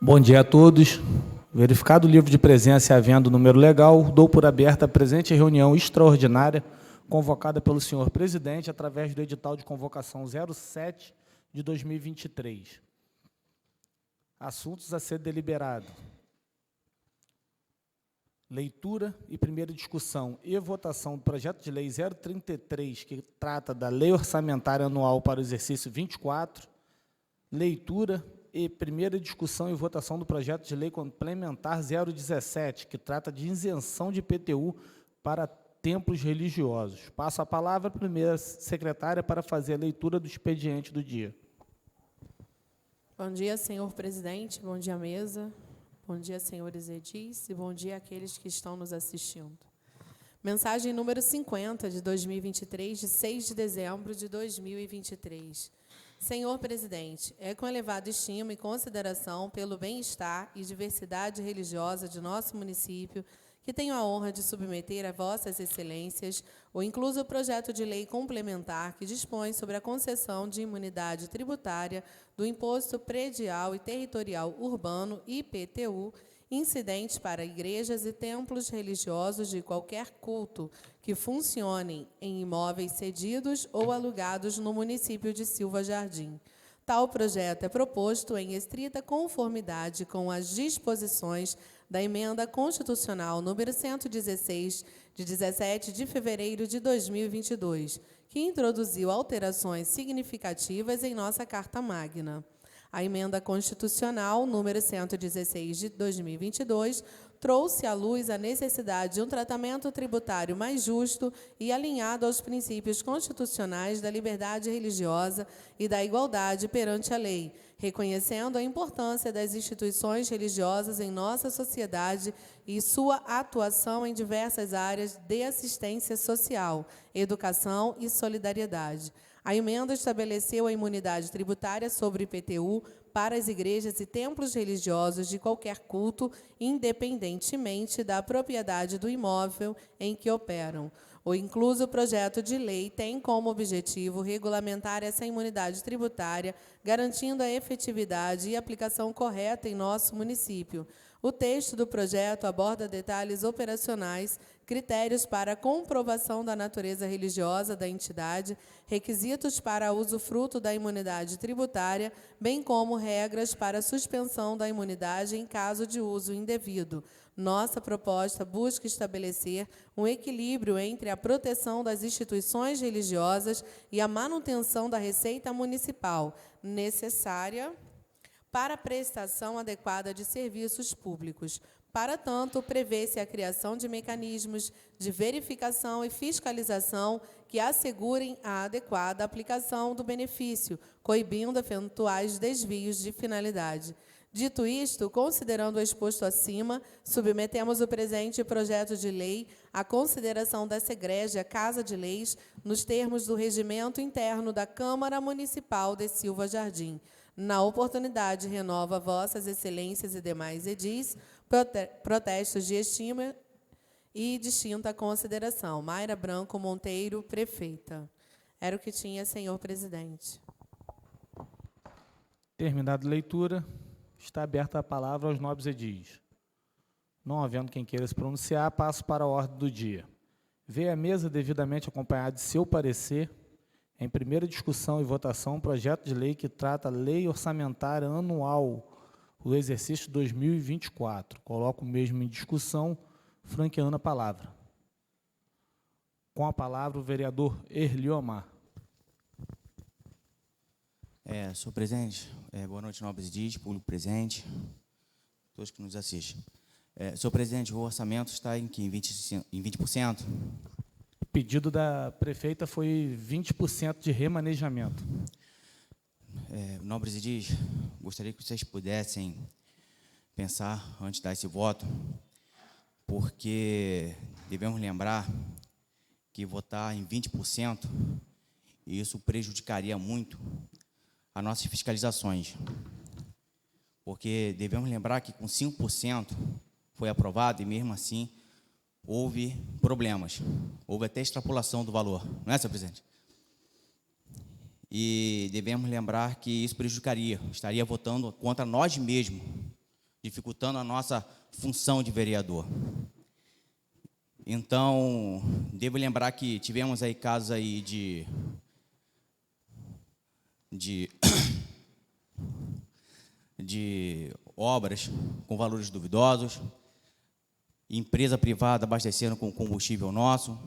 Bom dia a todos. Verificado o livro de presença e havendo número legal, dou por aberta a presente reunião extraordinária convocada pelo senhor presidente através do edital de convocação 07 de 2023. Assuntos a ser deliberado. Leitura e primeira discussão e votação do projeto de lei 033, que trata da Lei Orçamentária Anual para o exercício 24. Leitura e primeira discussão e votação do projeto de lei complementar 017, que trata de isenção de IPTU para templos religiosos. Passo a palavra à primeira secretária para fazer a leitura do expediente do dia. Bom dia, senhor presidente. Bom dia, mesa. Bom dia, senhores edis, e bom dia àqueles que estão nos assistindo. Mensagem número 50 de 2023, de 6 de dezembro de 2023. Senhor presidente, é com elevada estima e consideração pelo bem-estar e diversidade religiosa de nosso município que tenho a honra de submeter a vossas excelências o incluso projeto de lei complementar que dispõe sobre a concessão de imunidade tributária do Imposto Predial e Territorial Urbano, IPTU, incidentes para igrejas e templos religiosos de qualquer culto que funcionem em imóveis cedidos ou alugados no município de Silva Jardim. Tal projeto é proposto em estrita conformidade com as disposições da Emenda Constitucional número 116, de 17 de fevereiro de 2022, que introduziu alterações significativas em nossa Carta Magna. A Emenda Constitucional número 116 de 2022 trouxe à luz a necessidade de um tratamento tributário mais justo e alinhado aos princípios constitucionais da liberdade religiosa e da igualdade perante a lei, reconhecendo a importância das instituições religiosas em nossa sociedade e sua atuação em diversas áreas de assistência social, educação e solidariedade. A emenda estabeleceu a imunidade tributária sobre IPTU para as igrejas e templos religiosos de qualquer culto, independentemente da propriedade do imóvel em que operam. O incluso projeto de lei tem como objetivo regulamentar essa imunidade tributária, garantindo a efetividade e aplicação correta em nosso município. O texto do projeto aborda detalhes operacionais, critérios para a comprovação da natureza religiosa da entidade, requisitos para usufruto da imunidade tributária, bem como regras para a suspensão da imunidade em caso de uso indevido. Nossa proposta busca estabelecer um equilíbrio entre a proteção das instituições religiosas e a manutenção da receita municipal, necessária para a prestação adequada de serviços públicos. Para tanto, prevê-se a criação de mecanismos de verificação e fiscalização que assegurem a adequada aplicação do benefício, coibindo eventuais desvios de finalidade. Dito isto, considerando o exposto acima, submetemos o presente projeto de lei à consideração dessa egrégia Casa de Leis, nos termos do regimento interno da Câmara Municipal de Silva Jardim. Na oportunidade, renova vossas excelências e demais edis, protestos de estima e distinta consideração. Mayra Branco Monteiro, prefeita. Era o que tinha, senhor presidente. Terminada a leitura, está aberta a palavra aos nobres edis. Não havendo quem queira se pronunciar, passo para a ordem do dia. Veio à mesa devidamente acompanhado de seu parecer, em primeira discussão e votação, um projeto de lei que trata a Lei Orçamentária Anual do exercício 2024. Coloco o mesmo em discussão, franqueando a palavra. Com a palavra, o vereador Erliomar. Senhor presidente, boa noite, nobres edis, público presente, todos que nos assistem. Senhor presidente, o orçamento está em 20%? O pedido da prefeita foi 20% de remanejamento. Nobres edis, gostaria que vocês pudessem pensar antes de dar esse voto, porque devemos lembrar que votar em 20%, isso prejudicaria muito as nossas fiscalizações, porque devemos lembrar que com 5% foi aprovado e, mesmo assim, houve problemas, houve até extrapolação do valor, não é, senhor presidente? E devemos lembrar que isso prejudicaria, estaria votando contra nós mesmos, dificultando a nossa função de vereador. Então, devo lembrar que tivemos aí casos aí de obras com valores duvidosos, empresa privada abastecendo com combustível nosso.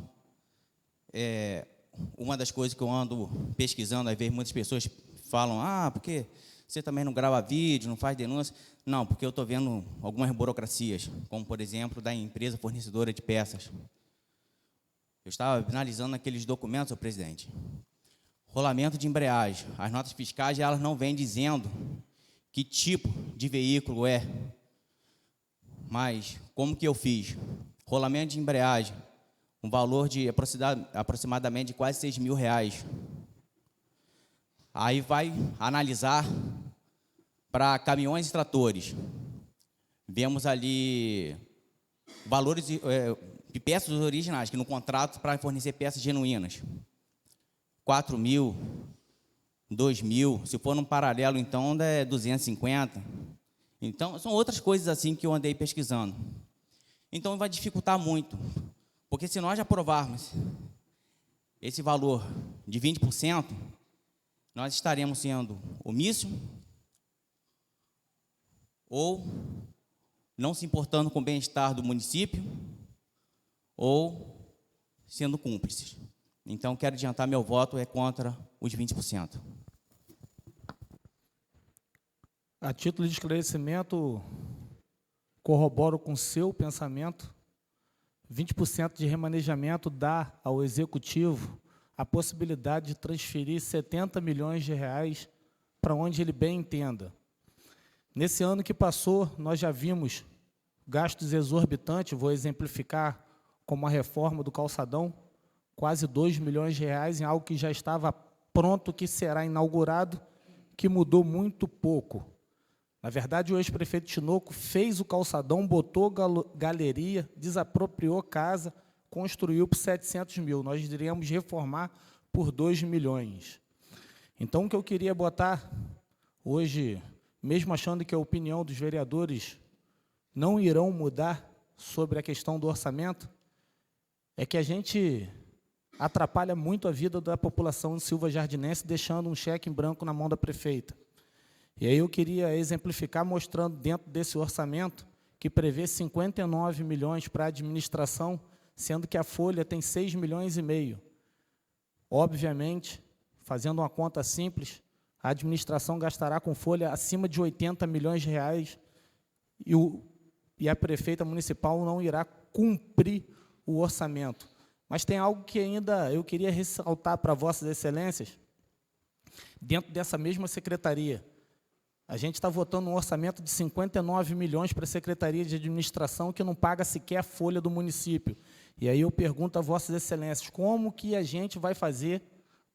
Uma das coisas que eu ando pesquisando, às vezes muitas pessoas falam, porque você também não grava vídeo, não faz denúncia. Não, porque eu estou vendo algumas burocracias, como, por exemplo, da empresa fornecedora de peças. Eu estava analisando aqueles documentos, senhor presidente. Rolamento de embreagem. As notas fiscais, elas não vêm dizendo que tipo de veículo é. Mas, como que eu fiz? Rolamento de embreagem, um valor de aproximadamente quase R$6.000. Aí vai analisar para caminhões e tratores. Vemos ali valores de peças originais, que no contrato para fornecer peças genuínas. 4.000, 2.000, se for num paralelo, então, é 250. Então, são outras coisas assim que eu andei pesquisando. Então, vai dificultar muito, porque se nós aprovarmos esse valor de 20%, nós estaremos sendo omisso ou não se importando com o bem-estar do município ou sendo cúmplices. Então, quero adiantar, meu voto é contra os 20%. A título de esclarecimento, corroboro com seu pensamento. 20% de remanejamento dá ao Executivo a possibilidade de transferir R$70 milhões para onde ele bem entenda. Nesse ano que passou, nós já vimos gastos exorbitantes, vou exemplificar como a reforma do calçadão, quase R$2 milhões em algo que já estava pronto, que será inaugurado, que mudou muito pouco. Na verdade, o ex-prefeito Tinoco fez o calçadão, botou galeria, desapropriou casa, construiu por 700 mil. Nós iríamos reformar por 2 milhões. Então, o que eu queria botar hoje, mesmo achando que a opinião dos vereadores não irão mudar sobre a questão do orçamento, é que a gente atrapalha muito a vida da população de Silva Jardinense, deixando um cheque em branco na mão da prefeita. E aí eu queria exemplificar mostrando dentro desse orçamento que prevê 59 milhões para a administração, sendo que a folha tem 6,5 milhões. Obviamente, fazendo uma conta simples, a administração gastará com folha acima de 80 milhões de reais e a prefeita municipal não irá cumprir o orçamento. Mas tem algo que ainda eu queria ressaltar para vossas excelências, dentro dessa mesma secretaria. A gente está votando um orçamento de 59 milhões para a Secretaria de Administração, que não paga sequer a folha do município. E aí eu pergunto a vossas excelências, como que a gente vai fazer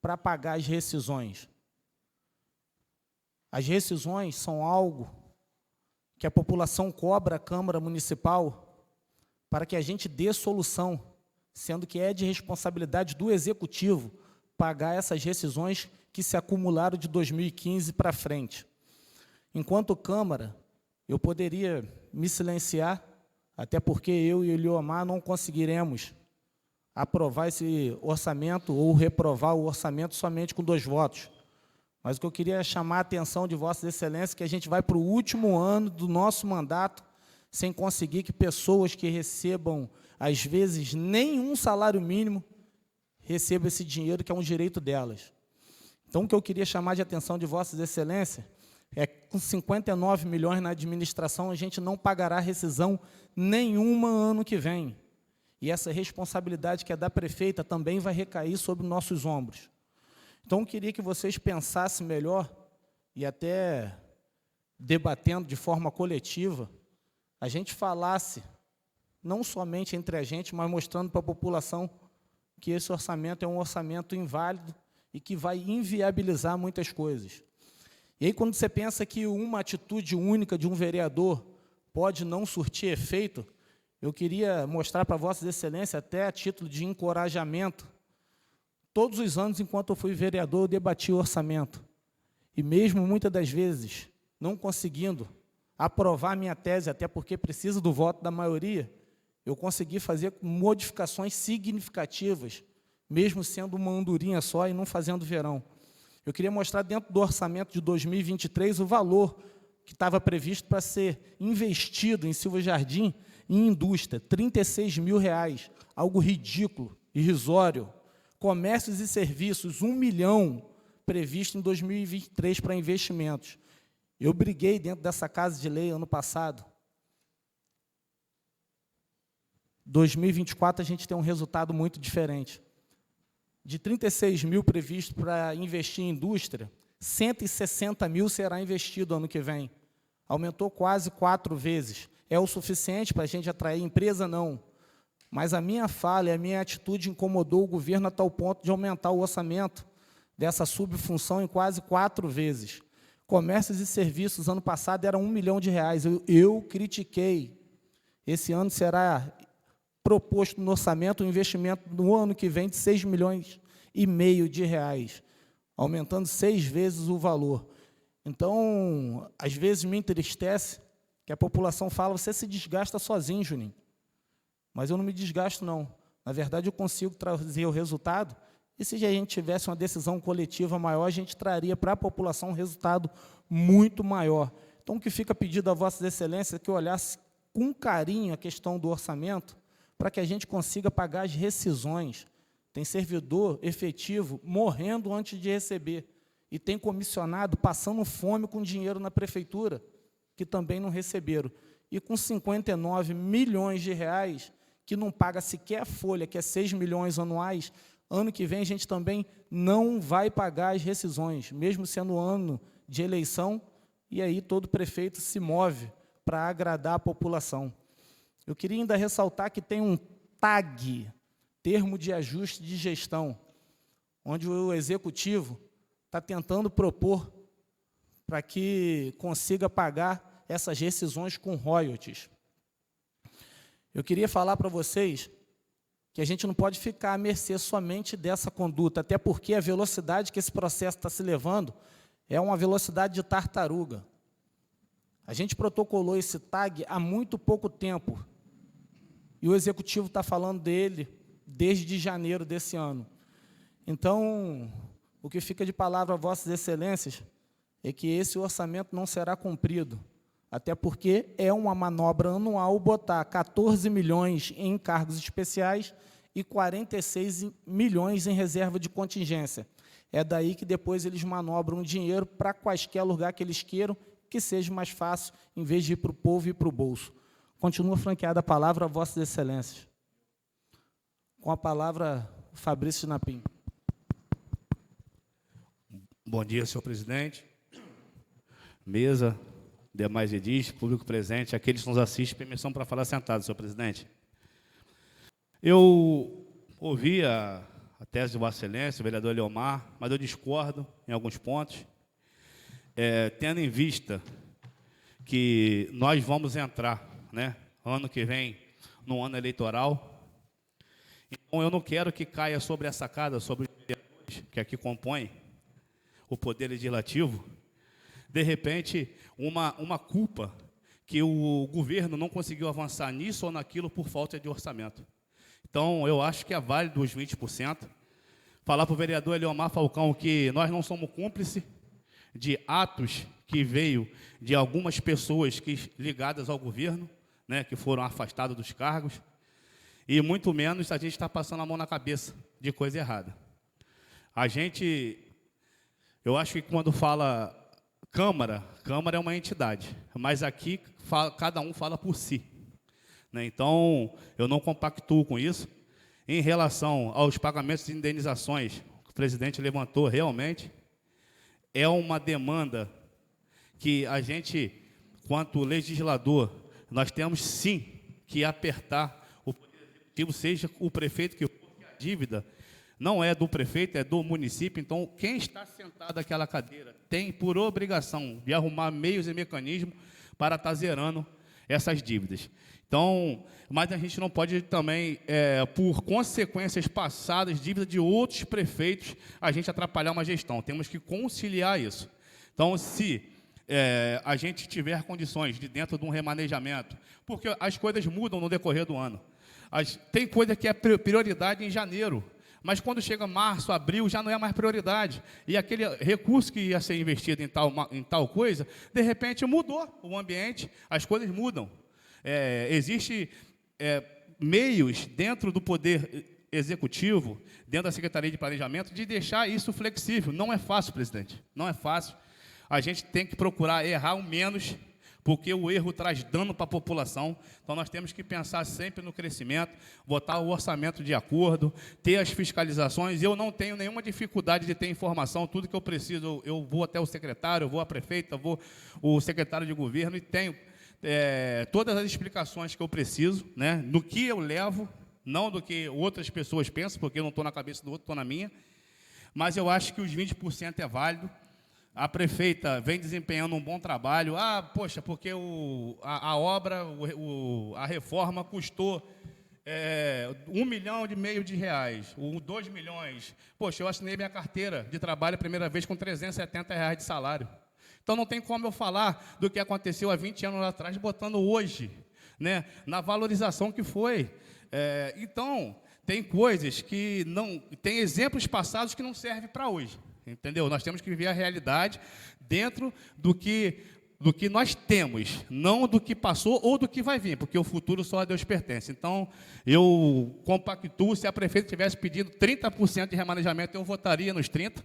para pagar as rescisões? As rescisões são algo que a população cobra a Câmara Municipal para que a gente dê solução, sendo que é de responsabilidade do Executivo pagar essas rescisões que se acumularam de 2015 para frente. Enquanto Câmara, eu poderia me silenciar, até porque eu e o Eliomar não conseguiremos aprovar esse orçamento ou reprovar o orçamento somente com 2 votos. Mas o que eu queria é chamar a atenção de vossas excelências, que a gente vai para o último ano do nosso mandato sem conseguir que pessoas que recebam, às vezes, nenhum salário mínimo, recebam esse dinheiro, que é um direito delas. Então, o que eu queria chamar de atenção de vossas excelências é que com 59 milhões na administração, a gente não pagará rescisão nenhuma ano que vem. E essa responsabilidade que é da prefeita também vai recair sobre nossos ombros. Então, eu queria que vocês pensassem melhor, e até debatendo de forma coletiva, a gente falasse, não somente entre a gente, mas mostrando para a população que esse orçamento é um orçamento inválido e que vai inviabilizar muitas coisas. E aí, quando você pensa que uma atitude única de um vereador pode não surtir efeito, eu queria mostrar para vossas excelências, até a título de encorajamento, todos os anos, enquanto eu fui vereador, eu debati o orçamento. E mesmo, muitas das vezes, não conseguindo aprovar a minha tese, até porque precisa do voto da maioria, eu consegui fazer modificações significativas, mesmo sendo uma andorinha só e não fazendo verão. Eu queria mostrar dentro do orçamento de 2023 o valor que estava previsto para ser investido em Silva Jardim em indústria, R$ 36 mil, algo ridículo, irrisório. Comércios e serviços, 1 milhão previsto em 2023 para investimentos. Eu briguei dentro dessa casa de lei ano passado. 2024 a gente tem um resultado muito diferente. De 36 mil previsto para investir em indústria, 160 mil será investido ano que vem. Aumentou quase 4 vezes. É o suficiente para a gente atrair empresa? Não. Mas a minha fala e a minha atitude incomodou o governo a tal ponto de aumentar o orçamento dessa subfunção em quase 4 vezes. Comércios e serviços, ano passado, era R$ 1 milhão. Eu critiquei. Esse ano será proposto no orçamento um investimento no ano que vem de R$ 6,5 milhões, aumentando 6 vezes o valor. Então, às vezes me entristece que a população fala, você se desgasta sozinho, Juninho. Mas eu não me desgasto, não. Na verdade, eu consigo trazer o resultado, e se a gente tivesse uma decisão coletiva maior, a gente traria para a população um resultado muito maior. Então, o que fica pedido a Vossas Excelências é que eu olhasse com carinho a questão do orçamento, para que a gente consiga pagar as rescisões. Tem servidor efetivo morrendo antes de receber, e tem comissionado passando fome com dinheiro na prefeitura, que também não receberam. E com 59 milhões de reais, que não paga sequer a folha, que é 6 milhões anuais, ano que vem a gente também não vai pagar as rescisões, mesmo sendo ano de eleição, e aí todo prefeito se move para agradar a população. Eu queria ainda ressaltar que tem um TAG, Termo de Ajuste de Gestão, onde o Executivo está tentando propor para que consiga pagar essas rescisões com royalties. Eu queria falar para vocês que a gente não pode ficar à mercê somente dessa conduta, até porque a velocidade que esse processo está se levando é uma velocidade de tartaruga. A gente protocolou esse TAG há muito pouco tempo, e o Executivo está falando dele desde janeiro desse ano. Então, o que fica de palavra a Vossas Excelências é que esse orçamento não será cumprido, até porque é uma manobra anual botar 14 milhões em encargos especiais e 46 milhões em reserva de contingência. É daí que depois eles manobram dinheiro para quaisquer lugar que eles queiram, que seja mais fácil, em vez de ir para o povo e para o bolso. Continua franqueada a palavra a Vossas Excelências. Com a palavra, Fabrício Napim. Bom dia, senhor presidente, mesa, demais edis, público presente, aqueles que nos assistem, permissão para falar sentado, senhor presidente. Eu ouvi a tese de Vossa Excelência, o vereador Eliomar, mas eu discordo em alguns pontos, tendo em vista que nós vamos entrar, né, ano que vem, no ano eleitoral. Então, eu não quero que caia sobre essa casa, sobre os vereadores que aqui compõem o Poder Legislativo, de repente, uma culpa que o governo não conseguiu avançar nisso ou naquilo por falta de orçamento. Então, eu acho que é válido os 20%. Falar para o vereador Eliomar Falcão que nós não somos cúmplices de atos que veio de algumas pessoas ligadas ao governo, né, que foram afastadas dos cargos, e muito menos a gente está passando a mão na cabeça de coisa errada. Eu acho que quando fala Câmara é uma entidade, mas aqui cada um fala por si, né? Então, eu não compactuo com isso. Em relação aos pagamentos de indenizações, que o presidente levantou realmente, é uma demanda que a gente, quanto legislador, nós temos sim que apertar o poder executivo, seja o prefeito que a dívida não é do prefeito, é do município. Então, quem está sentado naquela cadeira tem por obrigação de arrumar meios e mecanismos para estar zerando essas dívidas. Então, mas a gente não pode também, por consequências passadas, dívida de outros prefeitos, a gente atrapalhar uma gestão. Temos que conciliar isso. Então, se a gente tiver condições de dentro de um remanejamento, porque as coisas mudam no decorrer do ano. Tem coisa que é prioridade em janeiro, mas quando chega março, abril, já não é mais prioridade. E aquele recurso que ia ser investido em tal coisa, de repente mudou o ambiente, as coisas mudam. Existem meios dentro do Poder Executivo, dentro da Secretaria de Planejamento, de deixar isso flexível. Não é fácil, presidente, não é fácil. A gente tem que procurar errar o menos, porque o erro traz dano para a população. Então, nós temos que pensar sempre no crescimento, botar o orçamento de acordo, ter as fiscalizações. Eu não tenho nenhuma dificuldade de ter informação, tudo que eu preciso, eu vou até o secretário, eu vou à prefeita, eu vou ao secretário de governo e tenho todas as explicações que eu preciso, né, do que eu levo, não do que outras pessoas pensam, porque eu não estou na cabeça do outro, estou na minha. Mas eu acho que os 20% é válido. A prefeita vem desempenhando um bom trabalho. Poxa, porque a obra, a reforma custou 1,5 milhão de reais, 2 milhões. Poxa, eu assinei minha carteira de trabalho a primeira vez com R$370 de salário. Então, não tem como eu falar do que aconteceu há 20 anos atrás, botando hoje, né, na valorização que foi. Então, tem coisas que não... Tem exemplos passados que não servem para hoje. Entendeu? Nós temos que viver a realidade dentro do que nós temos, não do que passou ou do que vai vir, porque o futuro só a Deus pertence. Então, eu compactuo, se a prefeita tivesse pedido 30% de remanejamento, eu votaria nos 30%,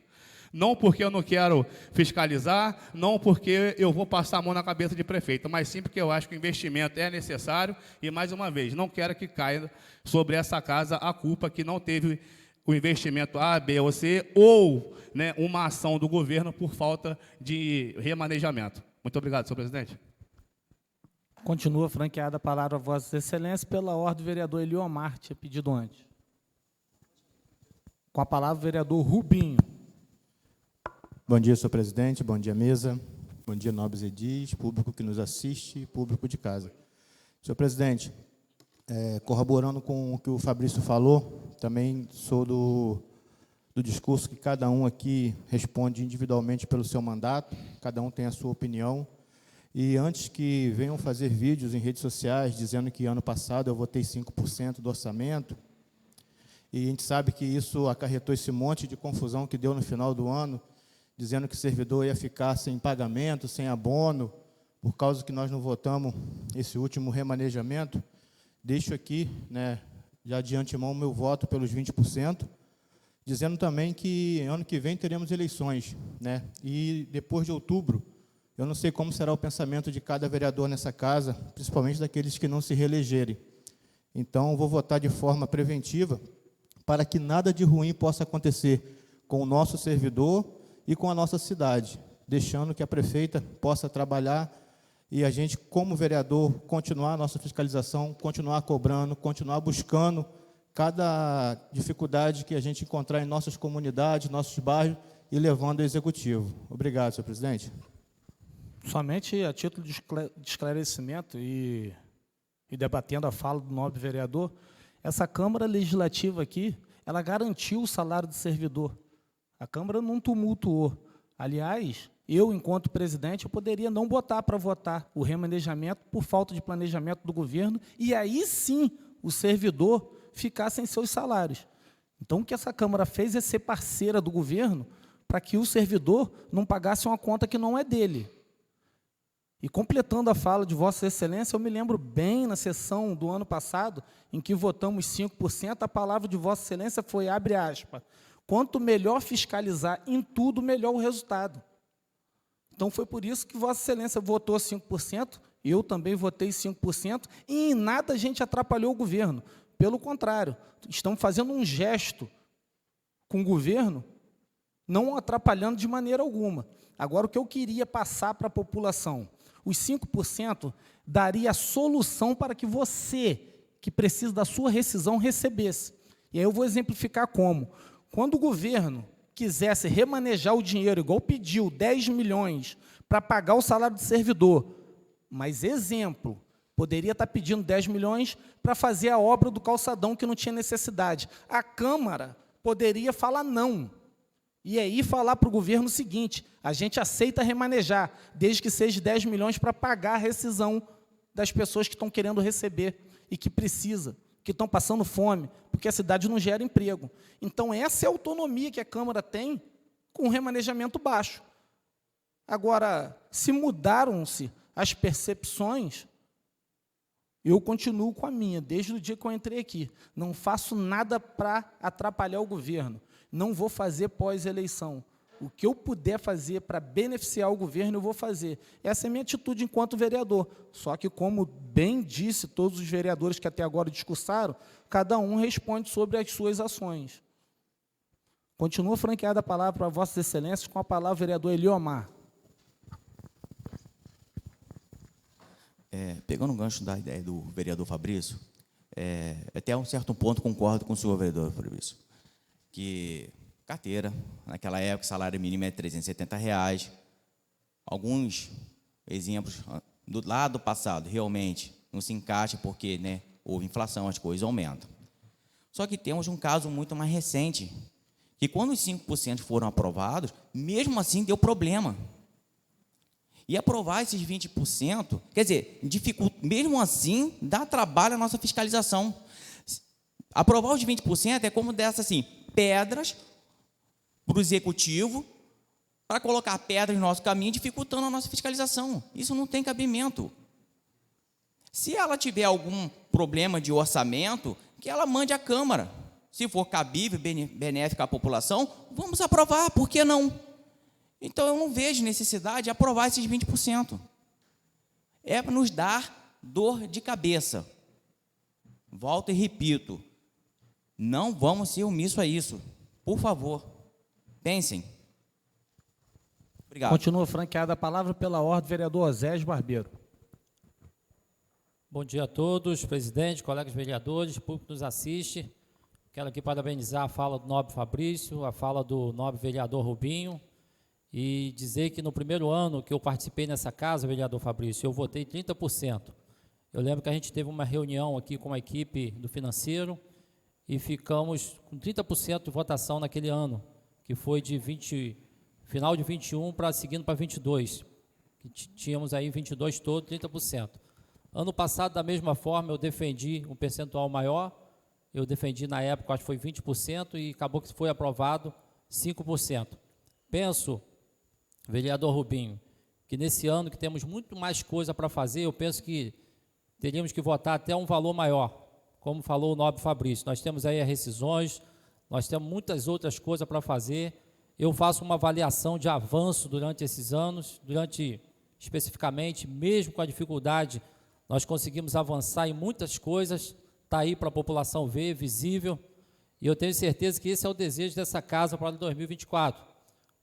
não porque eu não quero fiscalizar, não porque eu vou passar a mão na cabeça de prefeito, mas sim porque eu acho que o investimento é necessário e, mais uma vez, não quero que caia sobre essa casa a culpa que não teve o investimento A, B ou C, ou, né, uma ação do governo por falta de remanejamento. Muito obrigado, senhor presidente. Continua franqueada a palavra a Vossas Excelências. Pela ordem, o vereador Eliomar tinha pedido antes. Com a palavra, o vereador Rubinho. Bom dia, senhor presidente. Bom dia, mesa. Bom dia, nobres edis, público que nos assiste, público de casa. Senhor presidente, corroborando com o que o Fabrício falou, também sou do discurso que cada um aqui responde individualmente pelo seu mandato, cada um tem a sua opinião, e antes que venham fazer vídeos em redes sociais dizendo que ano passado eu votei 5% do orçamento, e a gente sabe que isso acarretou esse monte de confusão que deu no final do ano, dizendo que o servidor ia ficar sem pagamento, sem abono, por causa que nós não votamos esse último remanejamento. Deixo aqui, né, já de antemão, o meu voto pelos 20%, dizendo também que ano que vem teremos eleições, né, e depois de outubro, eu não sei como será o pensamento de cada vereador nessa casa, principalmente daqueles que não se reelegerem. Então, vou votar de forma preventiva para que nada de ruim possa acontecer com o nosso servidor e com a nossa cidade, deixando que a prefeita possa trabalhar e a gente, como vereador, continuar a nossa fiscalização, continuar cobrando, continuar buscando cada dificuldade que a gente encontrar em nossas comunidades, nossos bairros, e levando ao Executivo. Obrigado, senhor presidente. Somente a título de esclarecimento e debatendo a fala do nobre vereador, essa Câmara Legislativa aqui, ela garantiu o salário do servidor. A Câmara não tumultuou. Aliás, eu, enquanto presidente, eu poderia não botar para votar o remanejamento por falta de planejamento do governo, e aí sim o servidor ficar sem seus salários. Então, o que essa Câmara fez é ser parceira do governo para que o servidor não pagasse uma conta que não é dele. E completando a fala de Vossa Excelência, eu me lembro bem na sessão do ano passado, em que votamos 5%, a palavra de Vossa Excelência foi, abre aspas, quanto melhor fiscalizar em tudo, melhor o resultado. Então, foi por isso que Vossa Excelência votou 5%, eu também votei 5%, e em nada a gente atrapalhou o governo. Pelo contrário, estamos fazendo um gesto com o governo, não atrapalhando de maneira alguma. Agora, o que eu queria passar para a população, os 5% daria a solução para que você, que precisa da sua rescisão, recebesse. E aí eu vou exemplificar como. Quando o governo quisesse remanejar o dinheiro, igual pediu 10 milhões para pagar o salário do servidor, mas, exemplo, poderia estar pedindo 10 milhões para fazer a obra do calçadão que não tinha necessidade. A Câmara poderia falar não. E aí falar para o governo o seguinte: a gente aceita remanejar, desde que seja 10 milhões para pagar a rescisão das pessoas que estão querendo receber e que precisa, que estão passando fome, porque a cidade não gera emprego. Então, essa é a autonomia que a Câmara tem com o remanejamento baixo. Agora, se mudaram-se as percepções, eu continuo com a minha, desde o dia que eu entrei aqui. Não faço nada para atrapalhar o governo. Não vou fazer pós-eleição. O que eu puder fazer para beneficiar o governo, eu vou fazer. Essa é a minha atitude enquanto vereador. Só que, como bem disse todos os vereadores que até agora discursaram, cada um responde sobre as suas ações. Continua franqueada a palavra para Vossas Excelências, com a palavra o vereador Eliomar. Pegando o gancho da ideia do vereador Fabrício, até um certo ponto concordo com o senhor vereador Fabrício, que carteira, naquela época, o salário mínimo é R$370. Alguns exemplos do lado passado realmente não se encaixam porque, né, houve inflação, as coisas aumentam. Só que temos um caso muito mais recente, que quando os 5% foram aprovados, mesmo assim deu problema. E aprovar esses 20%, quer dizer, mesmo assim, dá trabalho à nossa fiscalização. Aprovar os 20% é como dessa assim, pedras para o executivo, para colocar pedras no nosso caminho, dificultando a nossa fiscalização. Isso não tem cabimento. Se ela tiver algum problema de orçamento, que ela mande à Câmara. Se for cabível, benéfico à população, vamos aprovar, por que não? Então, eu não vejo necessidade de aprovar esses 20%. É para nos dar dor de cabeça. Volto e repito, não vamos ser omissos a isso. Por favor. Pensem. Obrigado. Continua franqueada a palavra pela ordem, vereador Osésio Barbeiro. Bom dia a todos, presidente, colegas vereadores, público que nos assiste. Quero aqui parabenizar a fala do nobre Fabrício, a fala do nobre vereador Rubinho, e dizer que no primeiro ano que eu participei nessa casa, vereador Fabrício, eu votei 30%. Eu lembro que a gente teve uma reunião aqui com a equipe do financeiro e ficamos com 30% de votação naquele ano, que foi de final de 21 para seguindo para 22, que tínhamos aí 22 todo, 30%. Ano passado, da mesma forma, eu defendi um percentual maior, eu defendi na época, acho que foi 20%, e acabou que foi aprovado 5%. Penso, vereador Rubinho, que nesse ano que temos muito mais coisa para fazer, eu penso que teríamos que votar até um valor maior, como falou o nobre Fabrício. Nós temos aí as rescisões, nós temos muitas outras coisas para fazer. Eu faço uma avaliação de avanço durante esses anos, especificamente, mesmo com a dificuldade, nós conseguimos avançar em muitas coisas, está aí para a população ver, visível, e eu tenho certeza que esse é o desejo dessa casa para 2024.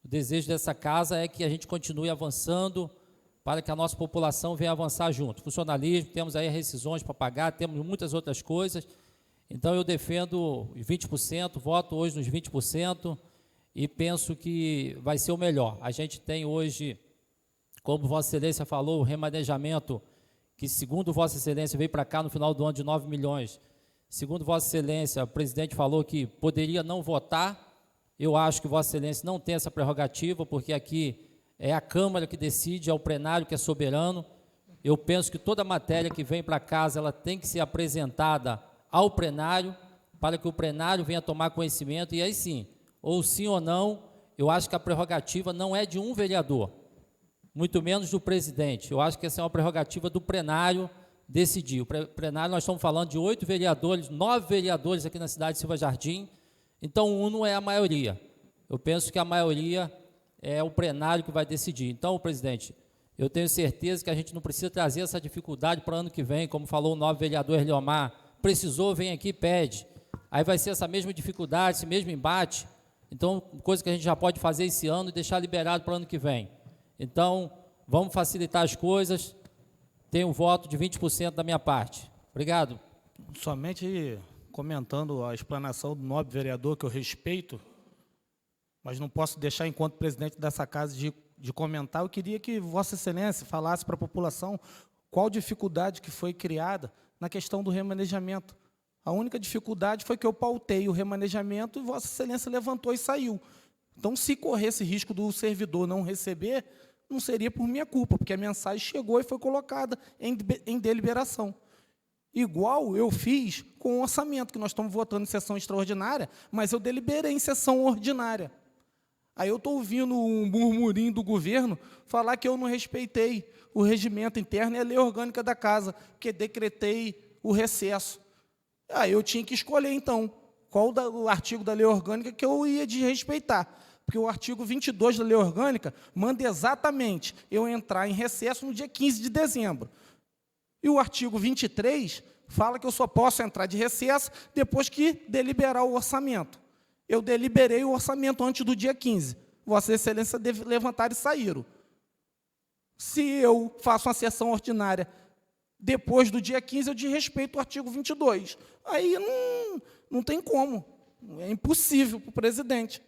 O desejo dessa casa é que a gente continue avançando para que a nossa população venha avançar junto. Funcionalismo, temos aí rescisões para pagar, temos muitas outras coisas. Então, eu defendo os 20%, voto hoje nos 20% e penso que vai ser o melhor. A gente tem hoje, como Vossa Excelência falou, o remanejamento, que segundo Vossa Excelência veio para cá no final do ano de 9 milhões. Segundo Vossa Excelência, o presidente falou que poderia não votar. Eu acho que Vossa Excelência não tem essa prerrogativa, porque aqui é a Câmara que decide, é o plenário que é soberano. Eu penso que toda matéria que vem para casa, ela tem que ser apresentada ao plenário, para que o plenário venha tomar conhecimento, e aí sim, ou sim ou não, eu acho que a prerrogativa não é de um vereador, muito menos do presidente. Eu acho que essa é uma prerrogativa do plenário decidir. O plenário, nós estamos falando de 8 vereadores, 9 vereadores aqui na cidade de Silva Jardim, então um não é a maioria. Eu penso que a maioria é o plenário que vai decidir. Então, presidente, eu tenho certeza que a gente não precisa trazer essa dificuldade para o ano que vem, como falou o novo vereador Eliomar, precisou, vem aqui, pede. Aí vai ser essa mesma dificuldade, esse mesmo embate. Então, coisa que a gente já pode fazer esse ano e deixar liberado para o ano que vem. Então, vamos facilitar as coisas. Tenho um voto de 20% da minha parte. Obrigado. Somente comentando a explanação do nobre vereador, que eu respeito, mas não posso deixar, enquanto presidente dessa casa, de comentar. Eu queria que Vossa Excelência falasse para a população qual dificuldade que foi criada na questão do remanejamento. A única dificuldade foi que eu pautei o remanejamento e Vossa Excelência levantou e saiu. Então, se corresse risco do servidor não receber, não seria por minha culpa, porque a mensagem chegou e foi colocada em deliberação. Igual eu fiz com o orçamento, que nós estamos votando em sessão extraordinária, mas eu deliberei em sessão ordinária. Aí eu estou ouvindo um murmurinho do governo falar que eu não respeitei o regimento interno e a lei orgânica da casa, porque decretei o recesso. Aí eu tinha que escolher, então, qual o artigo da lei orgânica que eu ia desrespeitar. Porque o artigo 22 da lei orgânica manda exatamente eu entrar em recesso no dia 15 de dezembro. E o artigo 23 fala que eu só posso entrar de recesso depois que deliberar o orçamento. Eu deliberei o orçamento antes do dia 15. Vossa Excelência deve levantar e saíram. Se eu faço uma sessão ordinária depois do dia 15, eu desrespeito o artigo 22. Aí não tem como. É impossível para o presidente.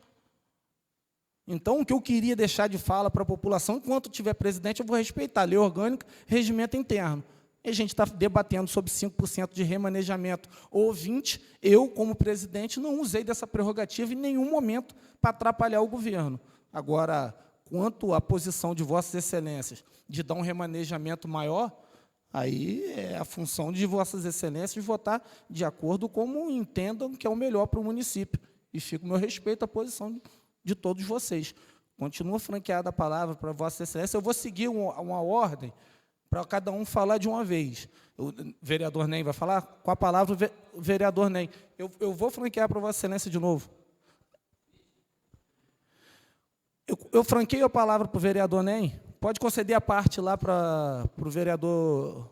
Então, o que eu queria deixar de fala para a população, enquanto tiver presidente, eu vou respeitar a lei orgânica, regimento interno. E a gente está debatendo sobre 5% de remanejamento ou 20%. Eu, como presidente, não usei dessa prerrogativa em nenhum momento para atrapalhar o governo. Agora, quanto à posição de Vossas Excelências de dar um remanejamento maior, aí é a função de Vossas Excelências votar de acordo como entendam que é o melhor para o município. E fica o meu respeito à posição de todos vocês. Continua franqueada a palavra para Vossa Excelência. Eu vou seguir uma ordem para cada um falar de uma vez. O vereador Ney vai falar? Com a palavra, o vereador Ney. Eu vou franquear para Vossa Excelência de novo. Eu franqueio a palavra para o vereador Ney. Pode conceder a parte lá para o vereador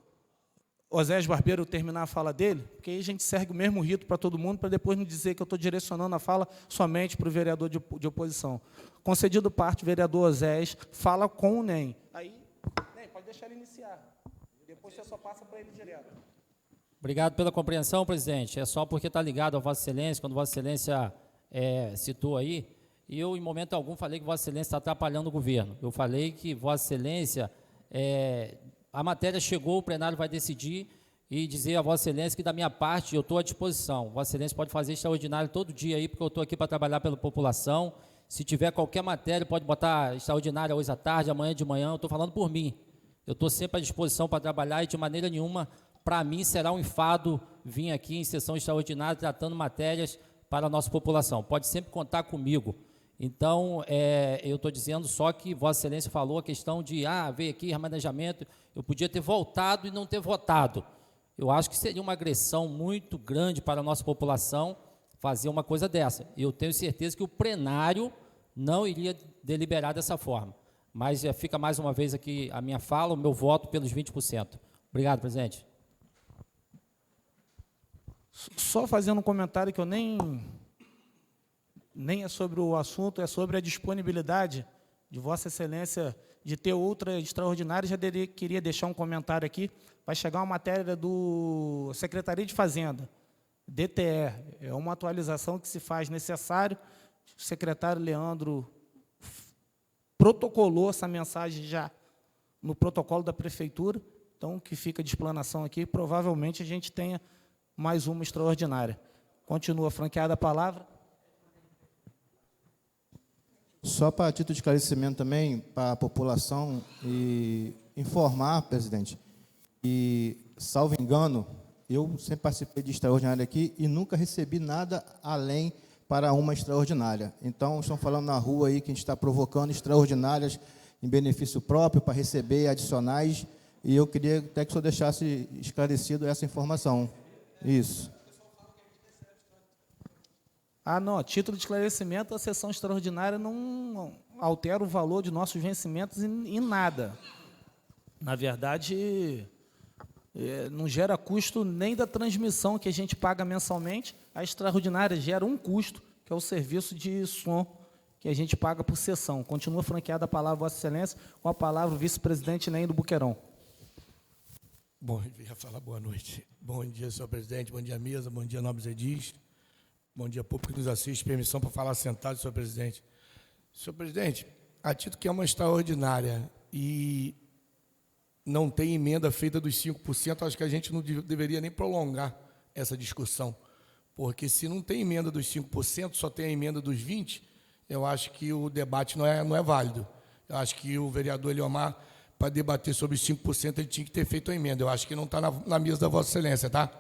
Osés Barbeiro terminar a fala dele, porque aí a gente segue o mesmo rito para todo mundo, para depois não dizer que eu estou direcionando a fala somente para o vereador de oposição. Concedido parte, vereador Osés, fala com o NEM. Aí, NEM, pode deixar ele iniciar. Depois você só passa para ele direto. Obrigado pela compreensão, presidente. É só porque está ligado a Vossa Excelência, quando Vossa Excelência citou aí, e eu, em momento algum, falei que Vossa Excelência está atrapalhando o governo. Eu falei que Vossa Excelência, a matéria chegou, o plenário vai decidir e dizer a Vossa Excelência que, da minha parte, eu estou à disposição. Vossa Excelência pode fazer extraordinário todo dia aí, porque eu estou aqui para trabalhar pela população. Se tiver qualquer matéria, pode botar extraordinária hoje à tarde, amanhã de manhã, eu estou falando por mim. Eu estou sempre à disposição para trabalhar e, de maneira nenhuma, para mim, será um enfado vir aqui em sessão extraordinária tratando matérias para a nossa população. Pode sempre contar comigo. Então, eu estou dizendo só que Vossa Excelência falou a questão de, veio aqui, remanejamento, eu podia ter voltado e não ter votado. Eu acho que seria uma agressão muito grande para a nossa população fazer uma coisa dessa. Eu tenho certeza que o plenário não iria deliberar dessa forma. Mas fica mais uma vez aqui a minha fala, o meu voto pelos 20%. Obrigado, presidente. Só fazendo um comentário que eu nem é sobre o assunto, é sobre a disponibilidade de Vossa Excelência de ter outra extraordinária. Já queria deixar um comentário aqui. Vai chegar uma matéria do Secretaria de Fazenda, DTE. É uma atualização que se faz necessário. O secretário Leandro protocolou essa mensagem já no protocolo da Prefeitura. Então, que fica de explanação aqui, provavelmente a gente tenha mais uma extraordinária. Continua franqueada a palavra. Só para título de esclarecimento também, para a população, e informar, presidente, que, salvo engano, eu sempre participei de extraordinária aqui e nunca recebi nada além para uma extraordinária. Então, estão falando na rua aí que a gente está provocando extraordinárias em benefício próprio para receber adicionais, e eu queria até que o senhor deixasse esclarecido essa informação. Isso. Não, a título de esclarecimento, a sessão extraordinária não altera o valor de nossos vencimentos em nada. Na verdade, não gera custo nem da transmissão que a gente paga mensalmente. A extraordinária gera um custo, que é o serviço de som que a gente paga por sessão. Continua franqueada a palavra, Vossa Excelência, com a palavra o vice-presidente Ney do Buqueirão. Bom, eu ia falar boa noite. Bom dia, senhor presidente, bom dia, mesa, bom dia, nobres edis. Bom dia, público que nos assiste. Permissão para falar sentado, senhor presidente. Senhor presidente, a título que é uma extraordinária e não tem emenda feita dos 5%, acho que a gente não deveria nem prolongar essa discussão, porque se não tem emenda dos 5%, só tem a emenda dos 20%, eu acho que o debate não é válido. Eu acho que o vereador Eliomar, para debater sobre os 5%, ele tinha que ter feito a emenda. Eu acho que não está na mesa da Vossa Excelência, tá?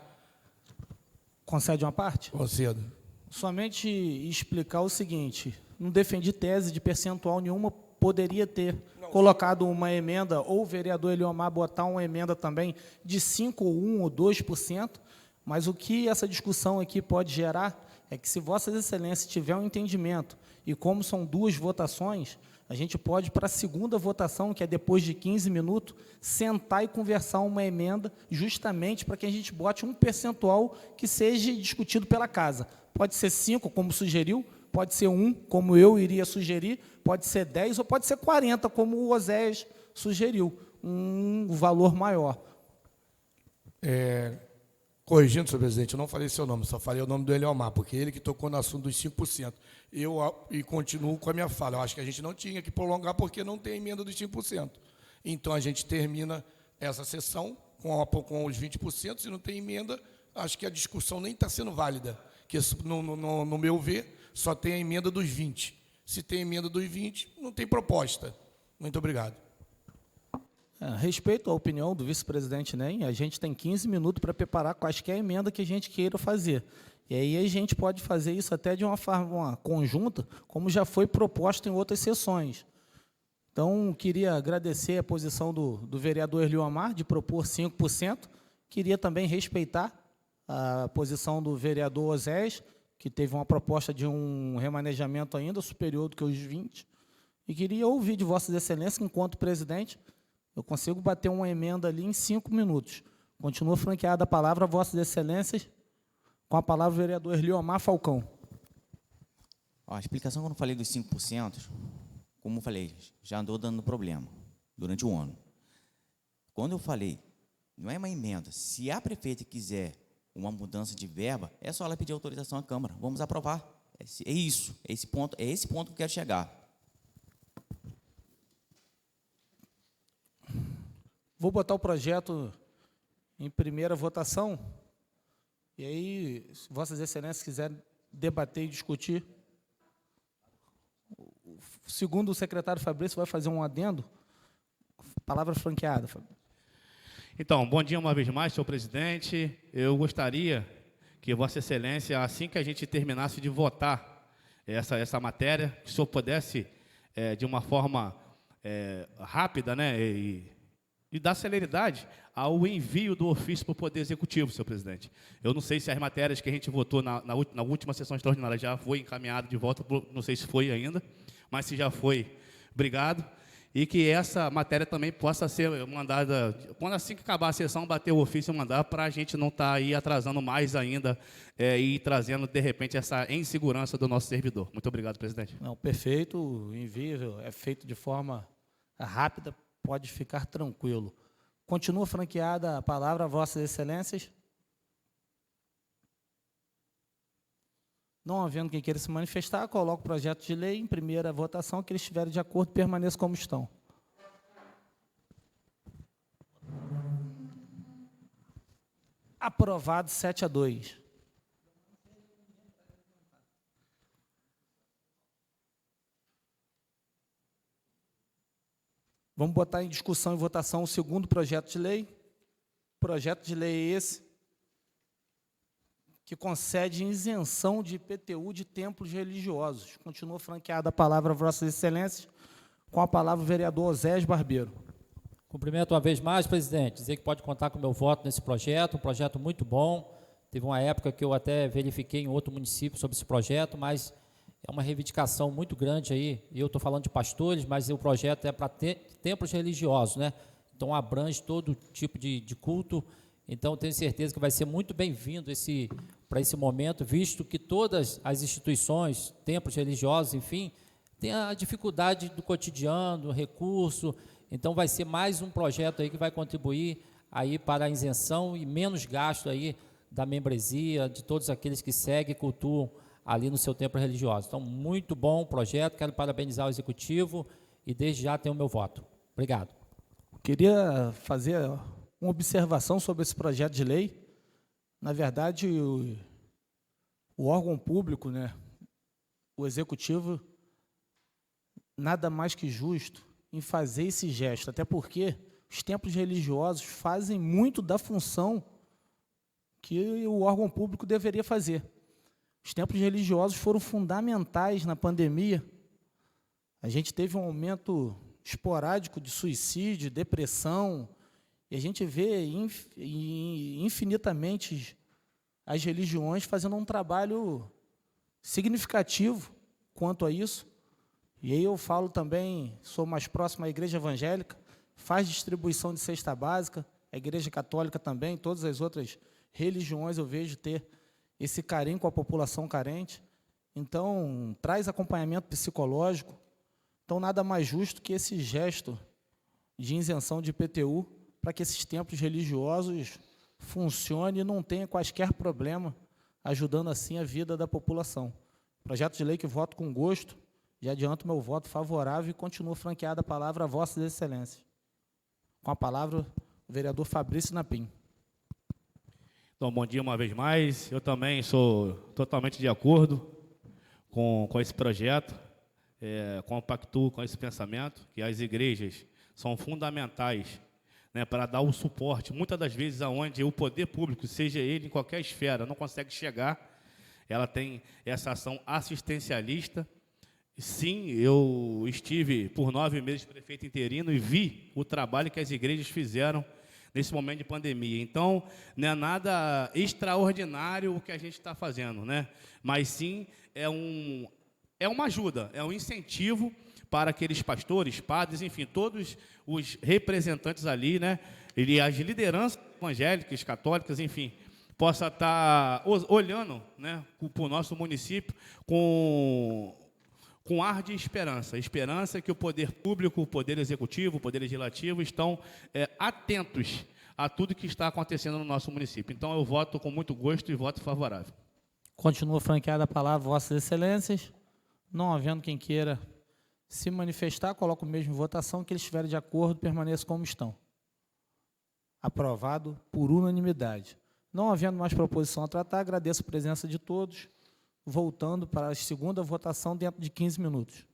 Concede uma parte? Concedo. Somente explicar o seguinte, não defendi tese de percentual nenhuma, poderia ter colocado uma emenda, ou o vereador Eliomar botar uma emenda também de 5%, ou 1%, ou 2%, mas o que essa discussão aqui pode gerar é que, se Vossas Excelências tiver um entendimento, e como são 2 votações, a gente pode, para a segunda votação, que é depois de 15 minutos, sentar e conversar uma emenda, justamente para que a gente bote um percentual que seja discutido pela casa. Pode ser 5%, como sugeriu, pode ser 1%, como eu iria sugerir, pode ser 10% ou pode ser 40%, como o Oséias sugeriu, um valor maior. Corrigindo, senhor presidente, eu não falei seu nome, só falei o nome do Eliomar, porque ele que tocou no assunto dos 5%. E continuo com a minha fala. Eu acho que a gente não tinha que prolongar porque não tem emenda dos 5%. Então, a gente termina essa sessão com os 20%. Se não tem emenda, acho que a discussão nem está sendo válida. Que, no meu ver, só tem a emenda dos 20%. Se tem emenda dos 20%, não tem proposta. Muito obrigado. Respeito à opinião do vice-presidente NEM, a gente tem 15 minutos para preparar quaisquer emenda que a gente queira fazer. E aí a gente pode fazer isso até de uma forma conjunta, como já foi proposto em outras sessões. Então, queria agradecer a posição do vereador Eliomar de propor 5%. Queria também respeitar a posição do vereador Oséias, que teve uma proposta de um remanejamento ainda superior do que os 20%. E queria ouvir de Vossas Excelências, que, enquanto presidente, eu consigo bater uma emenda ali em 5 minutos. Continua franqueada a palavra a Vossas Excelências, com a palavra o vereador Eliomar Falcão. A explicação que eu não falei dos 5%, como eu falei, já andou dando problema durante o ano. Quando eu falei, não é uma emenda, se a prefeita quiser uma mudança de verba, é só ela pedir autorização à Câmara. Vamos aprovar. É isso, é esse ponto que eu quero chegar. Vou botar o projeto em primeira votação, e aí, se Vossas Excelências quiserem debater e discutir, segundo o secretário Fabrício, vai fazer um adendo. Palavra franqueada, Fabrício. Então, bom dia uma vez mais, senhor presidente. Eu gostaria que Vossa Excelência, assim que a gente terminasse de votar essa matéria, que o senhor pudesse, de uma forma rápida, né, e dar celeridade ao envio do ofício para o Poder Executivo, senhor presidente. Eu não sei se as matérias que a gente votou na última sessão extraordinária já foi encaminhado de volta, não sei se foi ainda, mas se já foi, obrigado. E que essa matéria também possa ser mandada, quando assim que acabar a sessão, bater o ofício e mandar, para a gente não estar aí atrasando mais ainda e trazendo, de repente, essa insegurança do nosso servidor. Muito obrigado, presidente. Não, perfeito, o envio é feito de forma rápida, pode ficar tranquilo. Continua franqueada a palavra a Vossas Excelências. Não havendo quem queira se manifestar, coloco o projeto de lei em primeira votação, que eles estiverem de acordo, permaneçam como estão. Aprovado 7-2. Vamos botar em discussão e votação o segundo projeto de lei. Projeto de lei é esse que concede isenção de IPTU de templos religiosos. Continua franqueada a palavra a Vossas Excelências, com a palavra o vereador Oséias Barbeiro. Cumprimento uma vez mais, presidente, dizer que pode contar com o meu voto nesse projeto, um projeto muito bom. Teve uma época que eu até verifiquei em outro município sobre esse projeto, mas é uma reivindicação muito grande aí, e eu estou falando de pastores, mas o projeto é para templos religiosos, né? Então abrange todo tipo de culto, então tenho certeza que vai ser muito bem-vindo para esse momento, visto que todas as instituições, templos religiosos, enfim, têm a dificuldade do cotidiano, do recurso, então vai ser mais um projeto aí que vai contribuir aí para a isenção e menos gasto aí da membresia, de todos aqueles que seguem e cultuam ali no seu templo religioso. Então, muito bom o projeto, quero parabenizar o Executivo e desde já tenho o meu voto. Obrigado. Queria fazer uma observação sobre esse projeto de lei. Na verdade, o órgão público, né, o Executivo, nada mais que justo em fazer esse gesto, até porque os templos religiosos fazem muito da função que o órgão público deveria fazer. Os templos religiosos foram fundamentais na pandemia. A gente teve um aumento esporádico de suicídio, depressão, e a gente vê infinitamente as religiões fazendo um trabalho significativo quanto a isso. E aí eu falo também, sou mais próximo à igreja evangélica, faz distribuição de cesta básica, a igreja católica também, todas as outras religiões eu vejo ter esse carinho com a população carente. Então, traz acompanhamento psicológico. Então, nada mais justo que esse gesto de isenção de IPTU para que esses templos religiosos funcionem e não tenham quaisquer problema, ajudando assim a vida da população. Projeto de lei que voto com gosto, e adianto meu voto favorável e continuo franqueada a palavra a Vossas Excelências. Com a palavra, o vereador Fabrício Napim. Então, bom dia uma vez mais. Eu também sou totalmente de acordo com esse projeto, compactuo com esse pensamento, que as igrejas são fundamentais, né, para dar o suporte, muitas das vezes aonde o poder público, seja ele em qualquer esfera, não consegue chegar, ela tem essa ação assistencialista. Sim, eu estive por 9 meses prefeito interino e vi o trabalho que as igrejas fizeram nesse momento de pandemia. Então, não é nada extraordinário o que a gente está fazendo, né? Mas sim, é uma ajuda, é um incentivo para aqueles pastores, padres, enfim, todos os representantes ali, né? E as lideranças evangélicas, católicas, enfim, possa estar olhando, né, para o nosso município com ar de esperança. Esperança que o poder público, o poder executivo, o poder legislativo estão atentos a tudo que está acontecendo no nosso município. Então, eu voto com muito gosto e voto favorável. Continua franqueada a palavra Vossas Excelências. Não havendo quem queira se manifestar, coloco o mesmo em votação, que eles estiverem de acordo, permaneçam como estão. Aprovado por unanimidade. Não havendo mais proposição a tratar, agradeço a presença de todos, voltando para a segunda votação dentro de 15 minutos.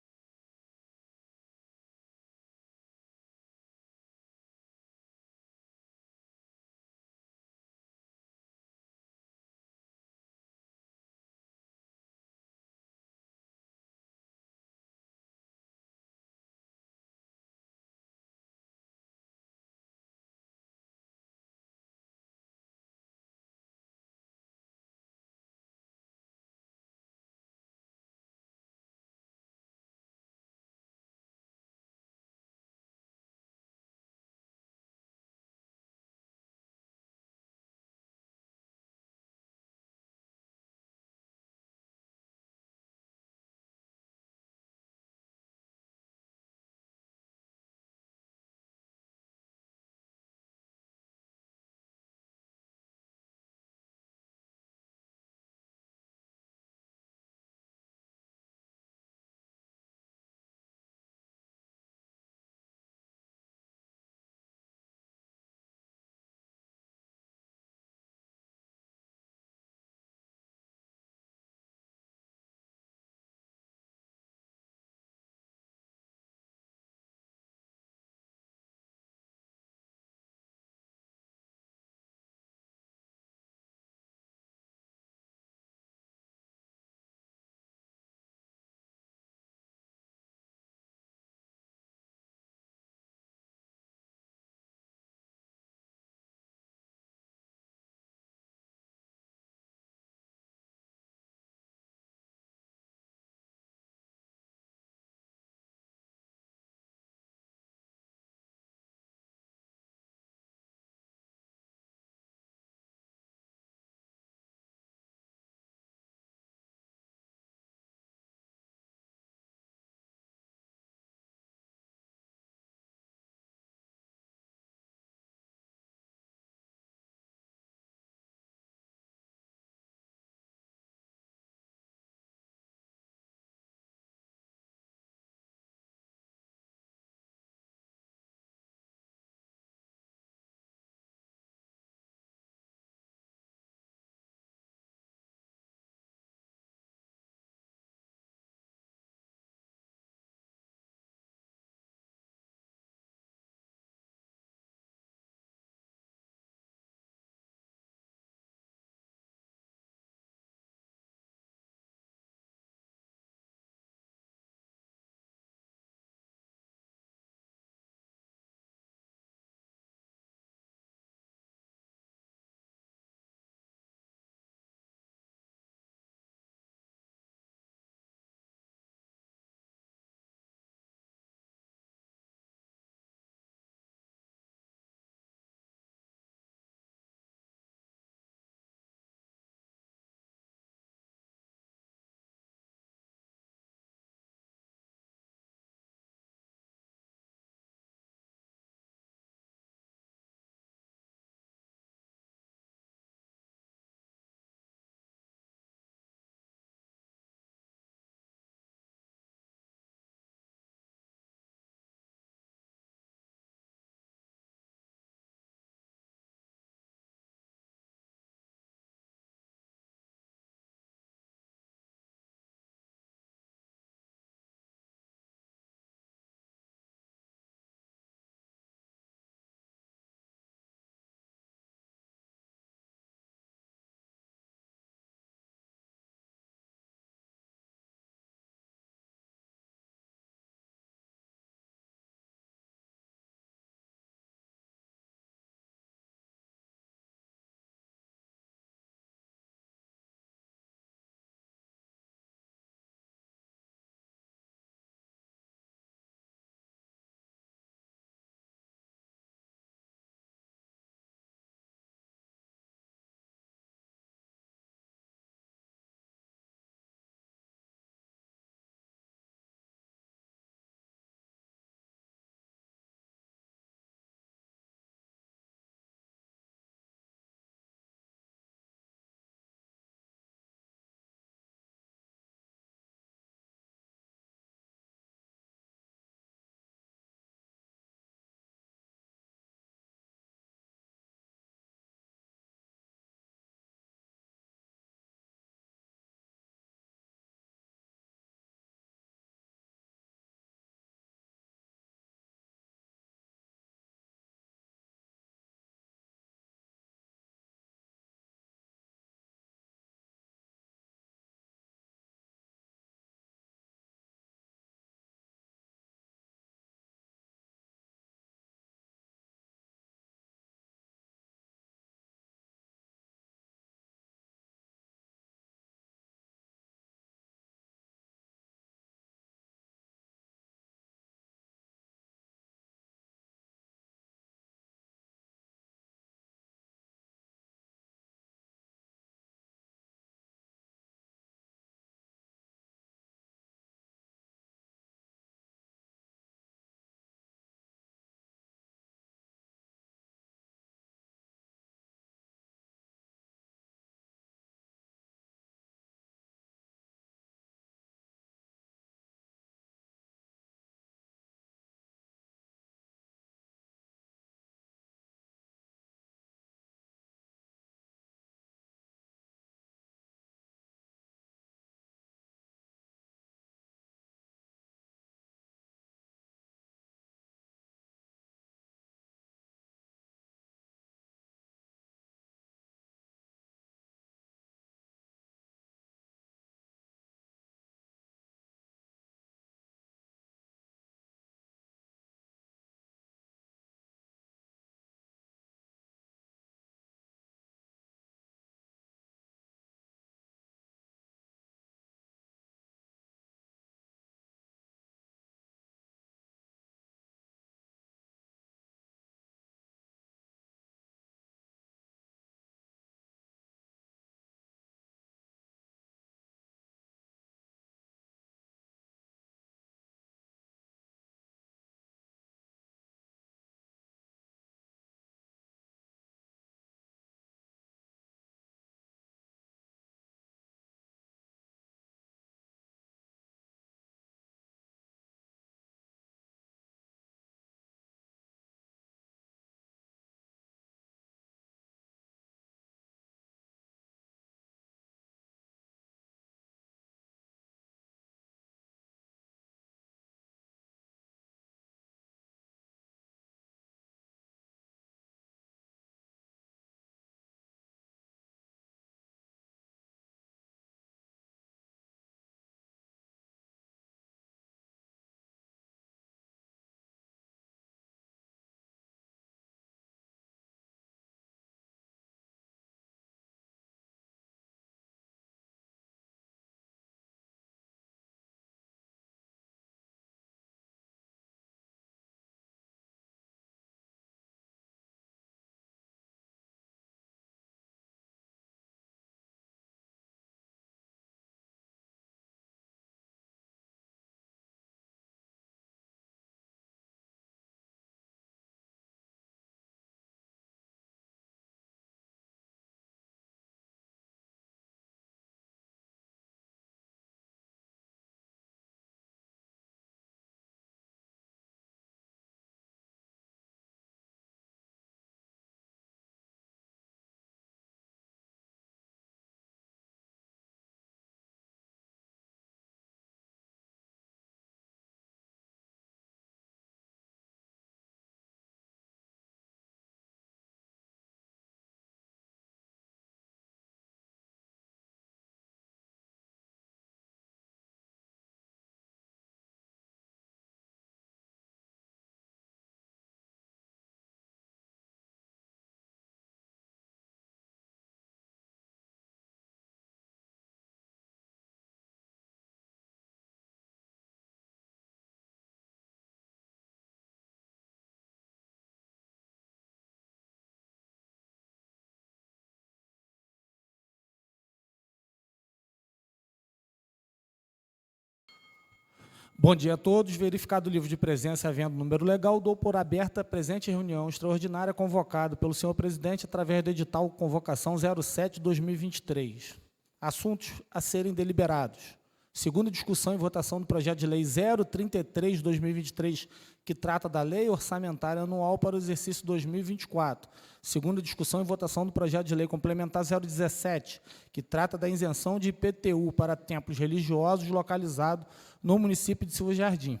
Bom dia a todos. Verificado o livro de presença, havendo número legal, dou por aberta a presente reunião extraordinária convocada pelo senhor presidente através do edital Convocação 07/2023. Assuntos a serem deliberados. Segunda discussão e votação do projeto de lei 033/2023, que trata da Lei Orçamentária Anual para o exercício 2024. Segunda discussão e votação do projeto de lei complementar 017, que trata da isenção de IPTU para templos religiosos localizados no município de Silva Jardim.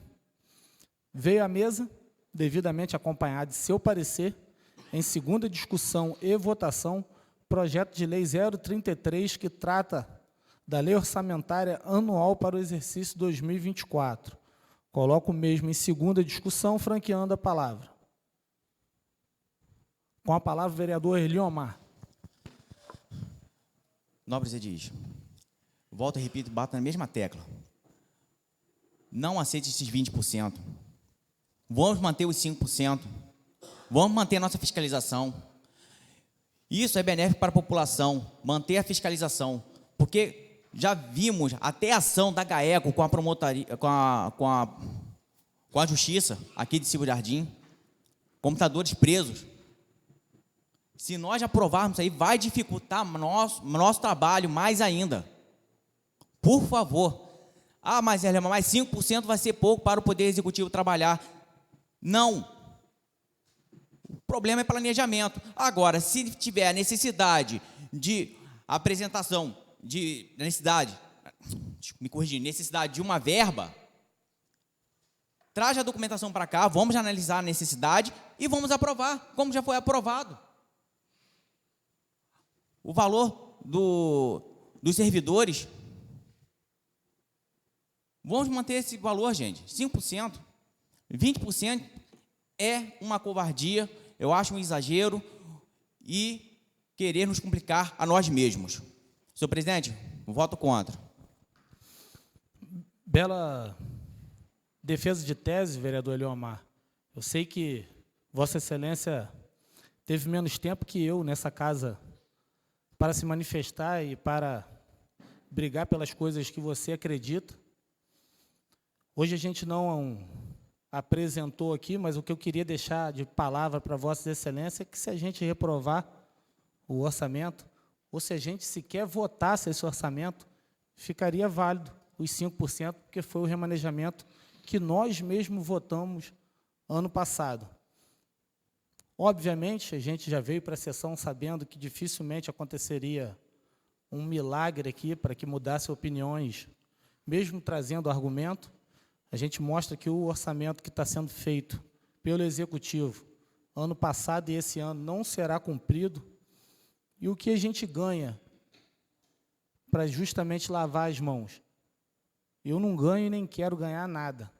Veio à mesa, devidamente acompanhado de seu parecer, em segunda discussão e votação, projeto de lei 033, que trata da Lei Orçamentária Anual para o exercício 2024. Coloco o mesmo em segunda discussão, franqueando a palavra. Com a palavra, o vereador Eliomar. Nobres edis, volto e repito, bato na mesma tecla. Não aceite esses 20%. Vamos manter os 5%. Vamos manter a nossa fiscalização. Isso é benéfico para a população, manter a fiscalização. Porque já vimos até a ação da GAECO com a promotoria, com a justiça aqui de Silva Jardim, computadores presos. Se nós aprovarmos aí, vai dificultar nosso trabalho mais ainda. Por favor. Ah, mas 5% vai ser pouco para o Poder Executivo trabalhar. Não. O problema é planejamento. Agora, se tiver a necessidade de apresentação, necessidade de uma verba, traz a documentação para cá, vamos analisar a necessidade e vamos aprovar, como já foi aprovado. O valor dos servidores, vamos manter esse valor, gente, 5%, 20% é uma covardia, eu acho um exagero e querer nos complicar a nós mesmos. Senhor presidente, voto contra. Bela defesa de tese, vereador Eliomar. Eu sei que Vossa Excelência teve menos tempo que eu nessa casa para se manifestar e para brigar pelas coisas que você acredita. Hoje a gente não apresentou aqui, mas o que eu queria deixar de palavra para Vossa Excelência é que se a gente reprovar o orçamento, ou se a gente sequer votasse esse orçamento, ficaria válido os 5%, porque foi o remanejamento que nós mesmos votamos ano passado. Obviamente, a gente já veio para a sessão sabendo que dificilmente aconteceria um milagre aqui para que mudasse opiniões, mesmo trazendo argumento. A gente mostra que o orçamento que está sendo feito pelo Executivo ano passado e esse ano não será cumprido. E o que a gente ganha para justamente lavar as mãos? Eu não ganho e nem quero ganhar nada.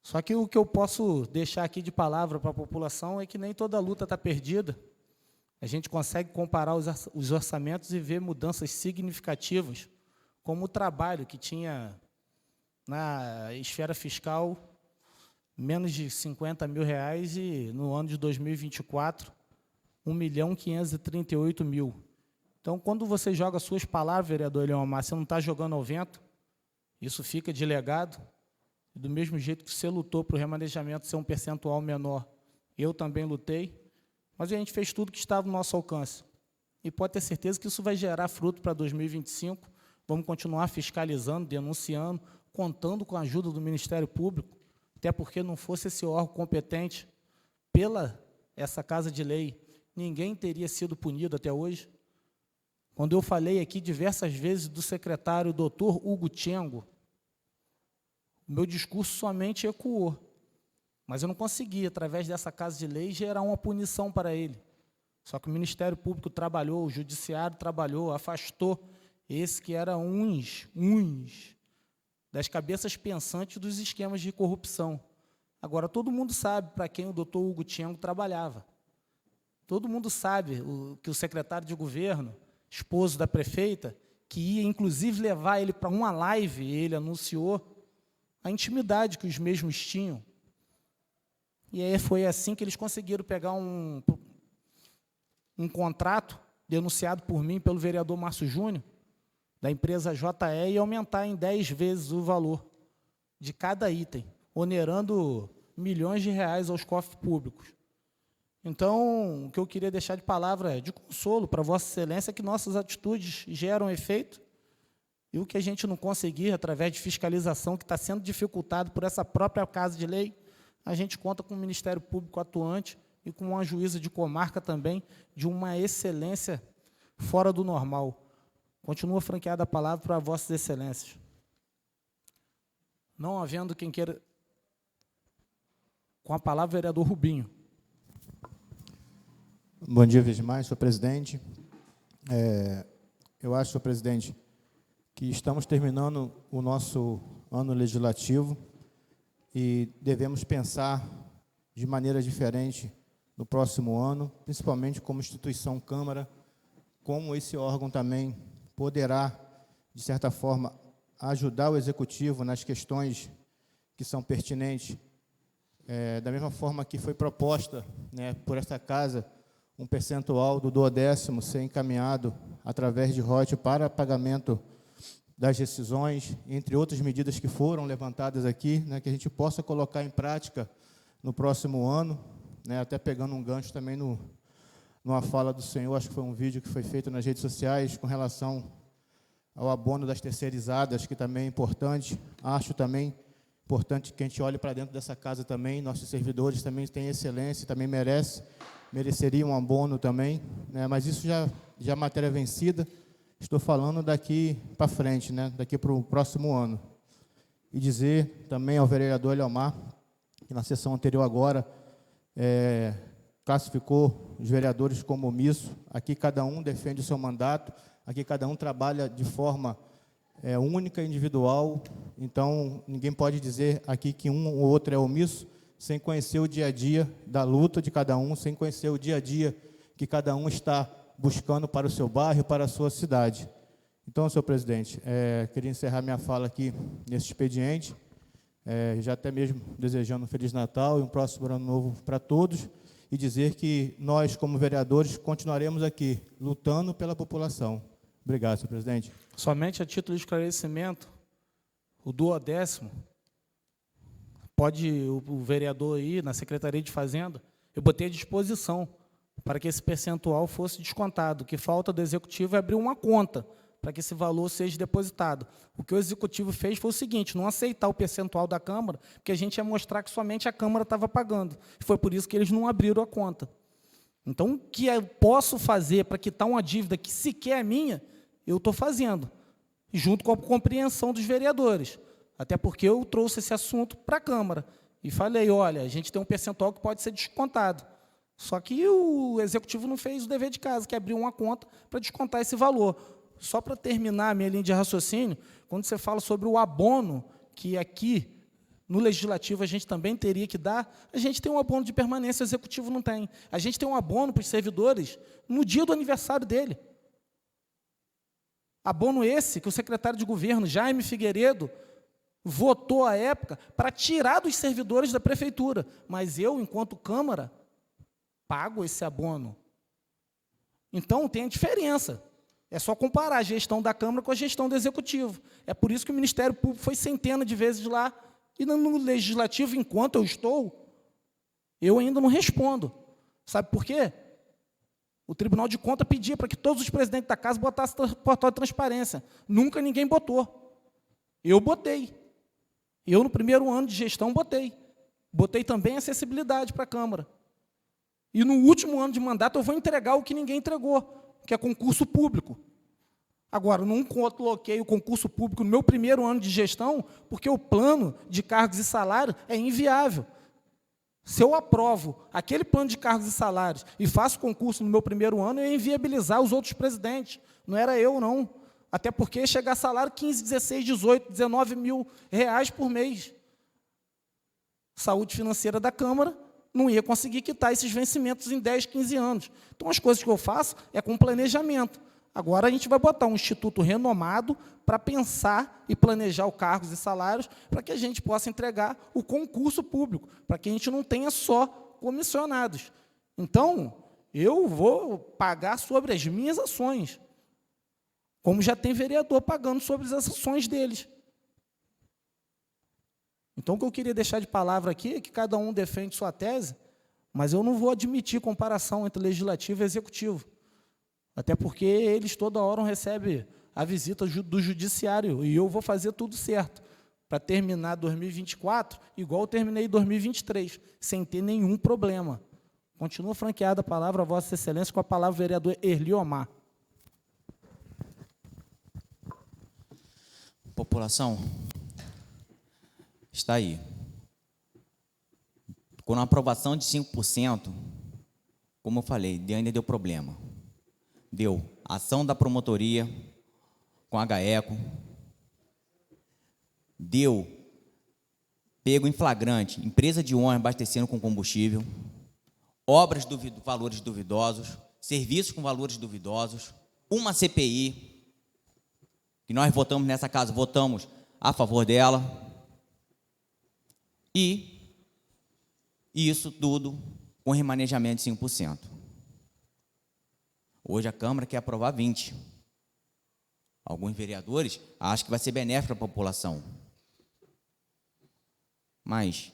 Só que o que eu posso deixar aqui de palavra para a população é que nem toda luta está perdida. A gente consegue comparar os orçamentos e ver mudanças significativas, como o trabalho que tinha na esfera fiscal menos de R$50 mil e no ano de 2024, 1.538.000. Então, quando você joga suas palavras, vereador Eliomar, você não está jogando ao vento, isso fica de legado. Do mesmo jeito que você lutou para o remanejamento ser um percentual menor, eu também lutei, mas a gente fez tudo que estava no nosso alcance. E pode ter certeza que isso vai gerar fruto para 2025, vamos continuar fiscalizando, denunciando, contando com a ajuda do Ministério Público, até porque não fosse esse órgão competente pela essa Casa de Lei, ninguém teria sido punido até hoje. Quando eu falei aqui diversas vezes do secretário doutor Hugo Tchengo, o meu discurso somente ecoou, mas eu não consegui, através dessa Casa de Lei, gerar uma punição para ele. Só que o Ministério Público trabalhou, o Judiciário trabalhou, afastou esse que era uns das cabeças pensantes dos esquemas de corrupção. Agora, todo mundo sabe para quem o doutor Hugo Tchengo trabalhava. Todo mundo sabe que o secretário de governo, esposo da prefeita, que ia, inclusive, levar ele para uma live, e ele anunciou a intimidade que os mesmos tinham. E aí foi assim que eles conseguiram pegar um contrato denunciado por mim, pelo vereador Márcio Júnior, da empresa JE, e aumentar em 10 vezes o valor. de cada item, onerando milhões de reais aos cofres públicos. Então, o que eu queria deixar de palavra de consolo para Vossa Excelência é que nossas atitudes geram efeito, e o que a gente não conseguir, através de fiscalização, que está sendo dificultado por essa própria Casa de Lei, a gente conta com o Ministério Público atuante e com uma juíza de comarca também, de uma excelência fora do normal. Continua franqueada a palavra para Vossas Excelências. Não havendo quem queira... Com a palavra, vereador Rubinho. Bom dia, vez mais, senhor presidente. Eu acho, senhor presidente, que estamos terminando o nosso ano legislativo e devemos pensar de maneira diferente no próximo ano, principalmente como instituição Câmara, como esse órgão também poderá, de certa forma, ajudar o Executivo nas questões que são pertinentes, da mesma forma que foi proposta, né, por esta Casa, um percentual do 12º ser encaminhado através de royalties para pagamento das rescisões, entre outras medidas que foram levantadas aqui, né, que a gente possa colocar em prática no próximo ano, né, até pegando um gancho também numa fala do senhor, acho que foi um vídeo que foi feito nas redes sociais com relação ao abono das terceirizadas, que também é importante. Acho também importante que a gente olhe para dentro dessa casa também, nossos servidores também têm excelência, também mereceriam um abono também, né, mas isso já é matéria vencida. Estou falando daqui para frente, né, daqui para o próximo ano. E dizer também ao vereador Eliomar, que na sessão anterior agora classificou os vereadores como omisso. Aqui cada um defende o seu mandato, aqui cada um trabalha de forma única e individual, então ninguém pode dizer aqui que um ou outro é omisso, sem conhecer o dia a dia da luta de cada um, sem conhecer o dia a dia que cada um está buscando para o seu bairro, para a sua cidade. Então, senhor presidente, queria encerrar minha fala aqui nesse expediente, já até mesmo desejando um Feliz Natal e um próximo ano novo para todos, e dizer que nós, como vereadores, continuaremos aqui, lutando pela população. Obrigado, senhor presidente. Somente a título de esclarecimento, o 12º, pode o vereador ir na Secretaria de Fazenda, eu botei à disposição para que esse percentual fosse descontado. O que falta do Executivo é abrir uma conta para que esse valor seja depositado. O que o Executivo fez foi o seguinte, não aceitar o percentual da Câmara, porque a gente ia mostrar que somente a Câmara estava pagando. Foi por isso que eles não abriram a conta. Então, o que eu posso fazer para quitar uma dívida que sequer é minha, eu estou fazendo, junto com a compreensão dos vereadores. Até porque eu trouxe esse assunto para a Câmara e falei, olha, a gente tem um percentual que pode ser descontado. Só que o Executivo não fez o dever de casa, que é abrir uma conta para descontar esse valor. Só para terminar a minha linha de raciocínio, quando você fala sobre o abono, que aqui no Legislativo a gente também teria que dar, a gente tem um abono de permanência, o Executivo não tem. A gente tem um abono para os servidores no dia do aniversário dele. Abono esse que o secretário de Governo, Jaime Figueiredo, votou à época para tirar dos servidores da Prefeitura. Mas eu, enquanto Câmara, pago esse abono. Então, tem a diferença. É só comparar a gestão da Câmara com a gestão do Executivo. É por isso que o Ministério Público foi centenas de vezes lá, e no Legislativo, enquanto eu estou, eu ainda não respondo. Sabe por quê? O Tribunal de Contas pedia para que todos os presidentes da casa botassem portal de transparência. Nunca ninguém botou. Eu botei. Eu, no primeiro ano de gestão, botei. Botei também acessibilidade para a Câmara. E no último ano de mandato eu vou entregar o que ninguém entregou, que é concurso público. Agora, não coloquei o concurso público no meu primeiro ano de gestão, porque o plano de cargos e salários é inviável. Se eu aprovo aquele plano de cargos e salários e faço concurso no meu primeiro ano, eu ia inviabilizar os outros presidentes. Não era eu, não. Até porque ia chegar salário 15, 16, 18, 19 mil reais por mês. Saúde financeira da Câmara não ia conseguir quitar esses vencimentos em 10, 15 anos. Então, as coisas que eu faço é com planejamento. Agora, a gente vai botar um instituto renomado para pensar e planejar os cargos e salários para que a gente possa entregar o concurso público, para que a gente não tenha só comissionados. Então, eu vou pagar sobre as minhas ações, como já tem vereador pagando sobre as ações deles. Então, o que eu queria deixar de palavra aqui é que cada um defende sua tese, mas eu não vou admitir comparação entre legislativo e executivo. Até porque eles toda hora recebem a visita do judiciário, e eu vou fazer tudo certo para terminar 2024 igual eu terminei 2023, sem ter nenhum problema. Continua franqueada a palavra a Vossa Excelência com a palavra o vereador Erli Omar. População, está aí. Com a aprovação de 5%, como eu falei, ainda deu problema. Deu ação da promotoria com a GAECO, deu pego em flagrante, empresa de ônibus abastecendo com combustível, obras de valores duvidosos, serviços com valores duvidosos, uma CPI, que nós votamos nessa casa, votamos a favor dela, e isso tudo com remanejamento de 5%. Hoje a Câmara quer aprovar 20%. Alguns vereadores acham que vai ser benéfico para a população. Mas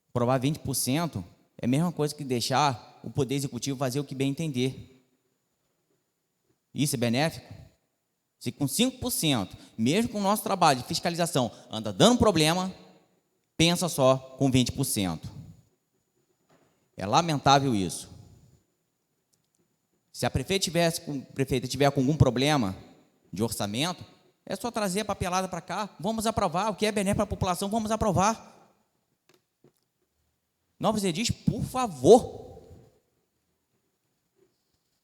aprovar 20% é a mesma coisa que deixar o Poder Executivo fazer o que bem entender. Isso é benéfico? Se com 5%, mesmo com o nosso trabalho de fiscalização, anda dando problema, pensa só com 20%. É lamentável isso. Se a prefeita tiver com algum problema de orçamento, é só trazer a papelada para cá, vamos aprovar, o que é benéfico para a população, vamos aprovar. Nobres Edis, por favor.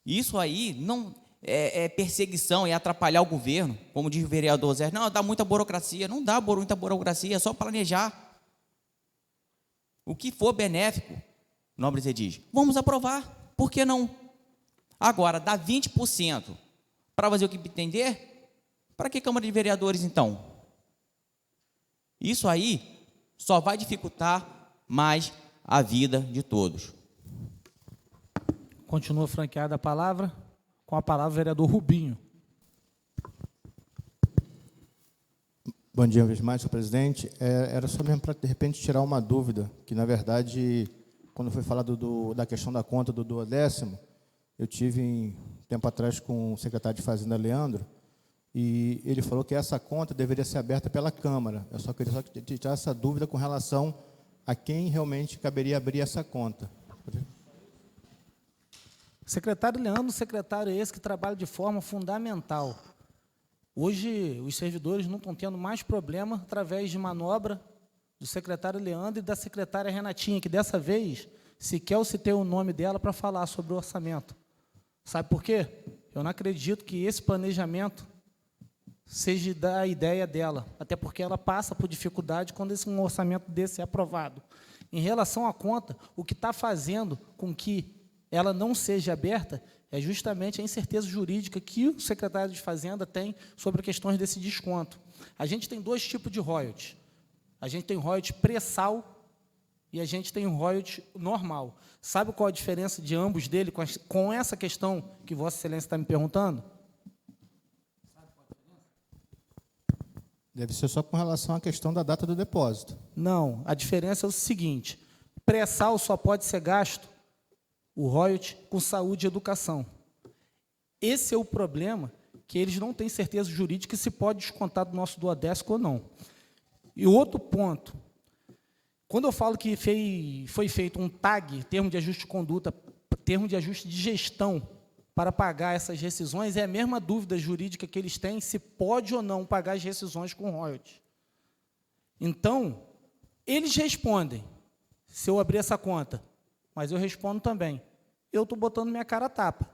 Isso aí não é perseguição, é atrapalhar o governo, como diz o vereador Zé. Não, dá muita burocracia. Não dá muita burocracia, é só planejar. O que for benéfico, Nobres Edis, vamos aprovar, por que não? Agora, dá 20% para fazer o que entender? Para que Câmara de Vereadores, então? Isso aí só vai dificultar mais a vida de todos. Continua franqueada a palavra, com a palavra o vereador Rubinho. Bom dia, uma vez mais, senhor presidente. Era só mesmo para, de repente, tirar uma dúvida, que, na verdade, quando foi falado da questão da conta do 10º, eu tive, tempo atrás, com o secretário de Fazenda, Leandro, e ele falou que essa conta deveria ser aberta pela Câmara. Eu só queria tirar essa dúvida com relação a quem realmente caberia abrir essa conta. Secretário Leandro, secretário esse que trabalha de forma fundamental. Hoje, os servidores não estão tendo mais problema através de manobra do secretário Leandro e da secretária Renatinha, que dessa vez sequer eu citei o nome dela para falar sobre o orçamento. Sabe por quê? Eu não acredito que esse planejamento seja da ideia dela, até porque ela passa por dificuldade quando um orçamento desse é aprovado. Em relação à conta, o que está fazendo com que ela não seja aberta é justamente a incerteza jurídica que o secretário de Fazenda tem sobre questões desse desconto. A gente tem dois tipos de royalties. A gente tem royalties pré-sal e a gente tem um royalties normal. Sabe qual a diferença de ambos dele com essa questão que Vossa Excelência está me perguntando? Deve ser só com relação à questão da data do depósito. Não, a diferença é o seguinte, pré-sal só pode ser gasto o royalties com saúde e educação. Esse é o problema, que eles não têm certeza jurídica se pode descontar do nosso duodécimo ou não. E outro ponto, quando eu falo que foi feito um TAG, termo de ajuste de conduta, termo de ajuste de gestão, para pagar essas rescisões, é a mesma dúvida jurídica que eles têm se pode ou não pagar as rescisões com royalties. Então, eles respondem, se eu abrir essa conta, mas eu respondo também. Eu estou botando minha cara a tapa.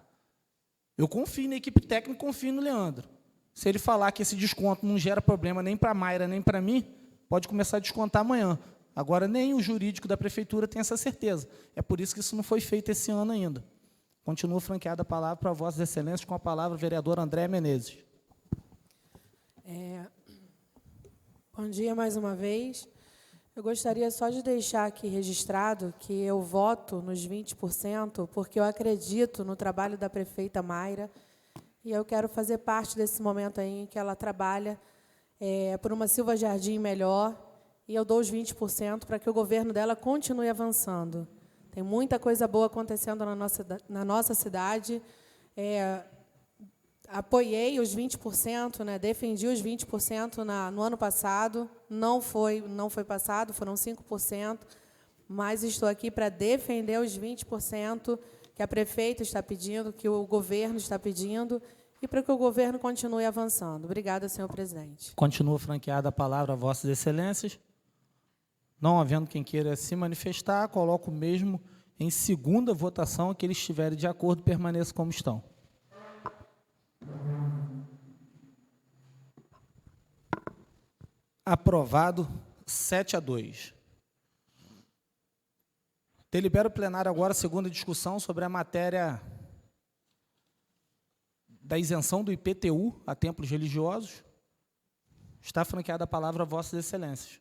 Eu confio na equipe técnica, confio no Leandro. Se ele falar que esse desconto não gera problema nem para a Mayra, nem para mim, pode começar a descontar amanhã. Agora, nem o jurídico da prefeitura tem essa certeza. É por isso que isso não foi feito esse ano ainda. Continua franqueada a palavra para Vossas Excelências, com a palavra o vereador André Menezes. Bom dia mais uma vez. Eu gostaria só de deixar aqui registrado que eu voto nos 20% porque eu acredito no trabalho da prefeita Mayra e eu quero fazer parte desse momento aí em que ela trabalha por uma Silva Jardim melhor e eu dou os 20% para que o governo dela continue avançando. Tem muita coisa boa acontecendo na nossa cidade. Apoiei os 20%, né, defendi os 20% no ano passado, não foi passado, foram 5%, mas estou aqui para defender os 20% que a prefeita está pedindo, que o governo está pedindo, e para que o governo continue avançando. Obrigada, senhor presidente. Continua franqueada a palavra a vossas excelências. Não havendo quem queira se manifestar, coloco mesmo em segunda votação. Aqueles que estiverem de acordo, permaneçam como estão. Aprovado, 7-2. Delibera o plenário agora a segunda discussão sobre a matéria da isenção do IPTU a templos religiosos. Está franqueada a palavra a vossas excelências.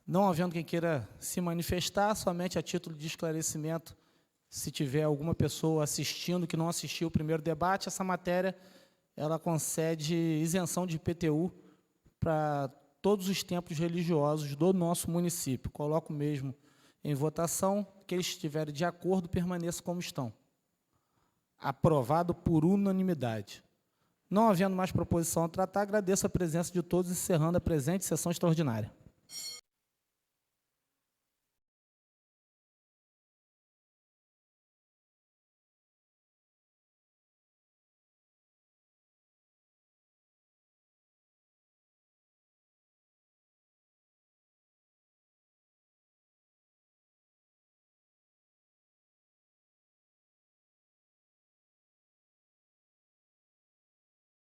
Não havendo quem queira se manifestar, somente a título de esclarecimento, se tiver alguma pessoa assistindo que não assistiu o primeiro debate, essa matéria ela concede isenção de IPTU para todos os templos religiosos do nosso município. Coloco mesmo em votação, que eles estiverem de acordo, permaneçam como estão. Aprovado por unanimidade. Não havendo mais proposição a tratar, agradeço a presença de todos, encerrando a presente sessão extraordinária.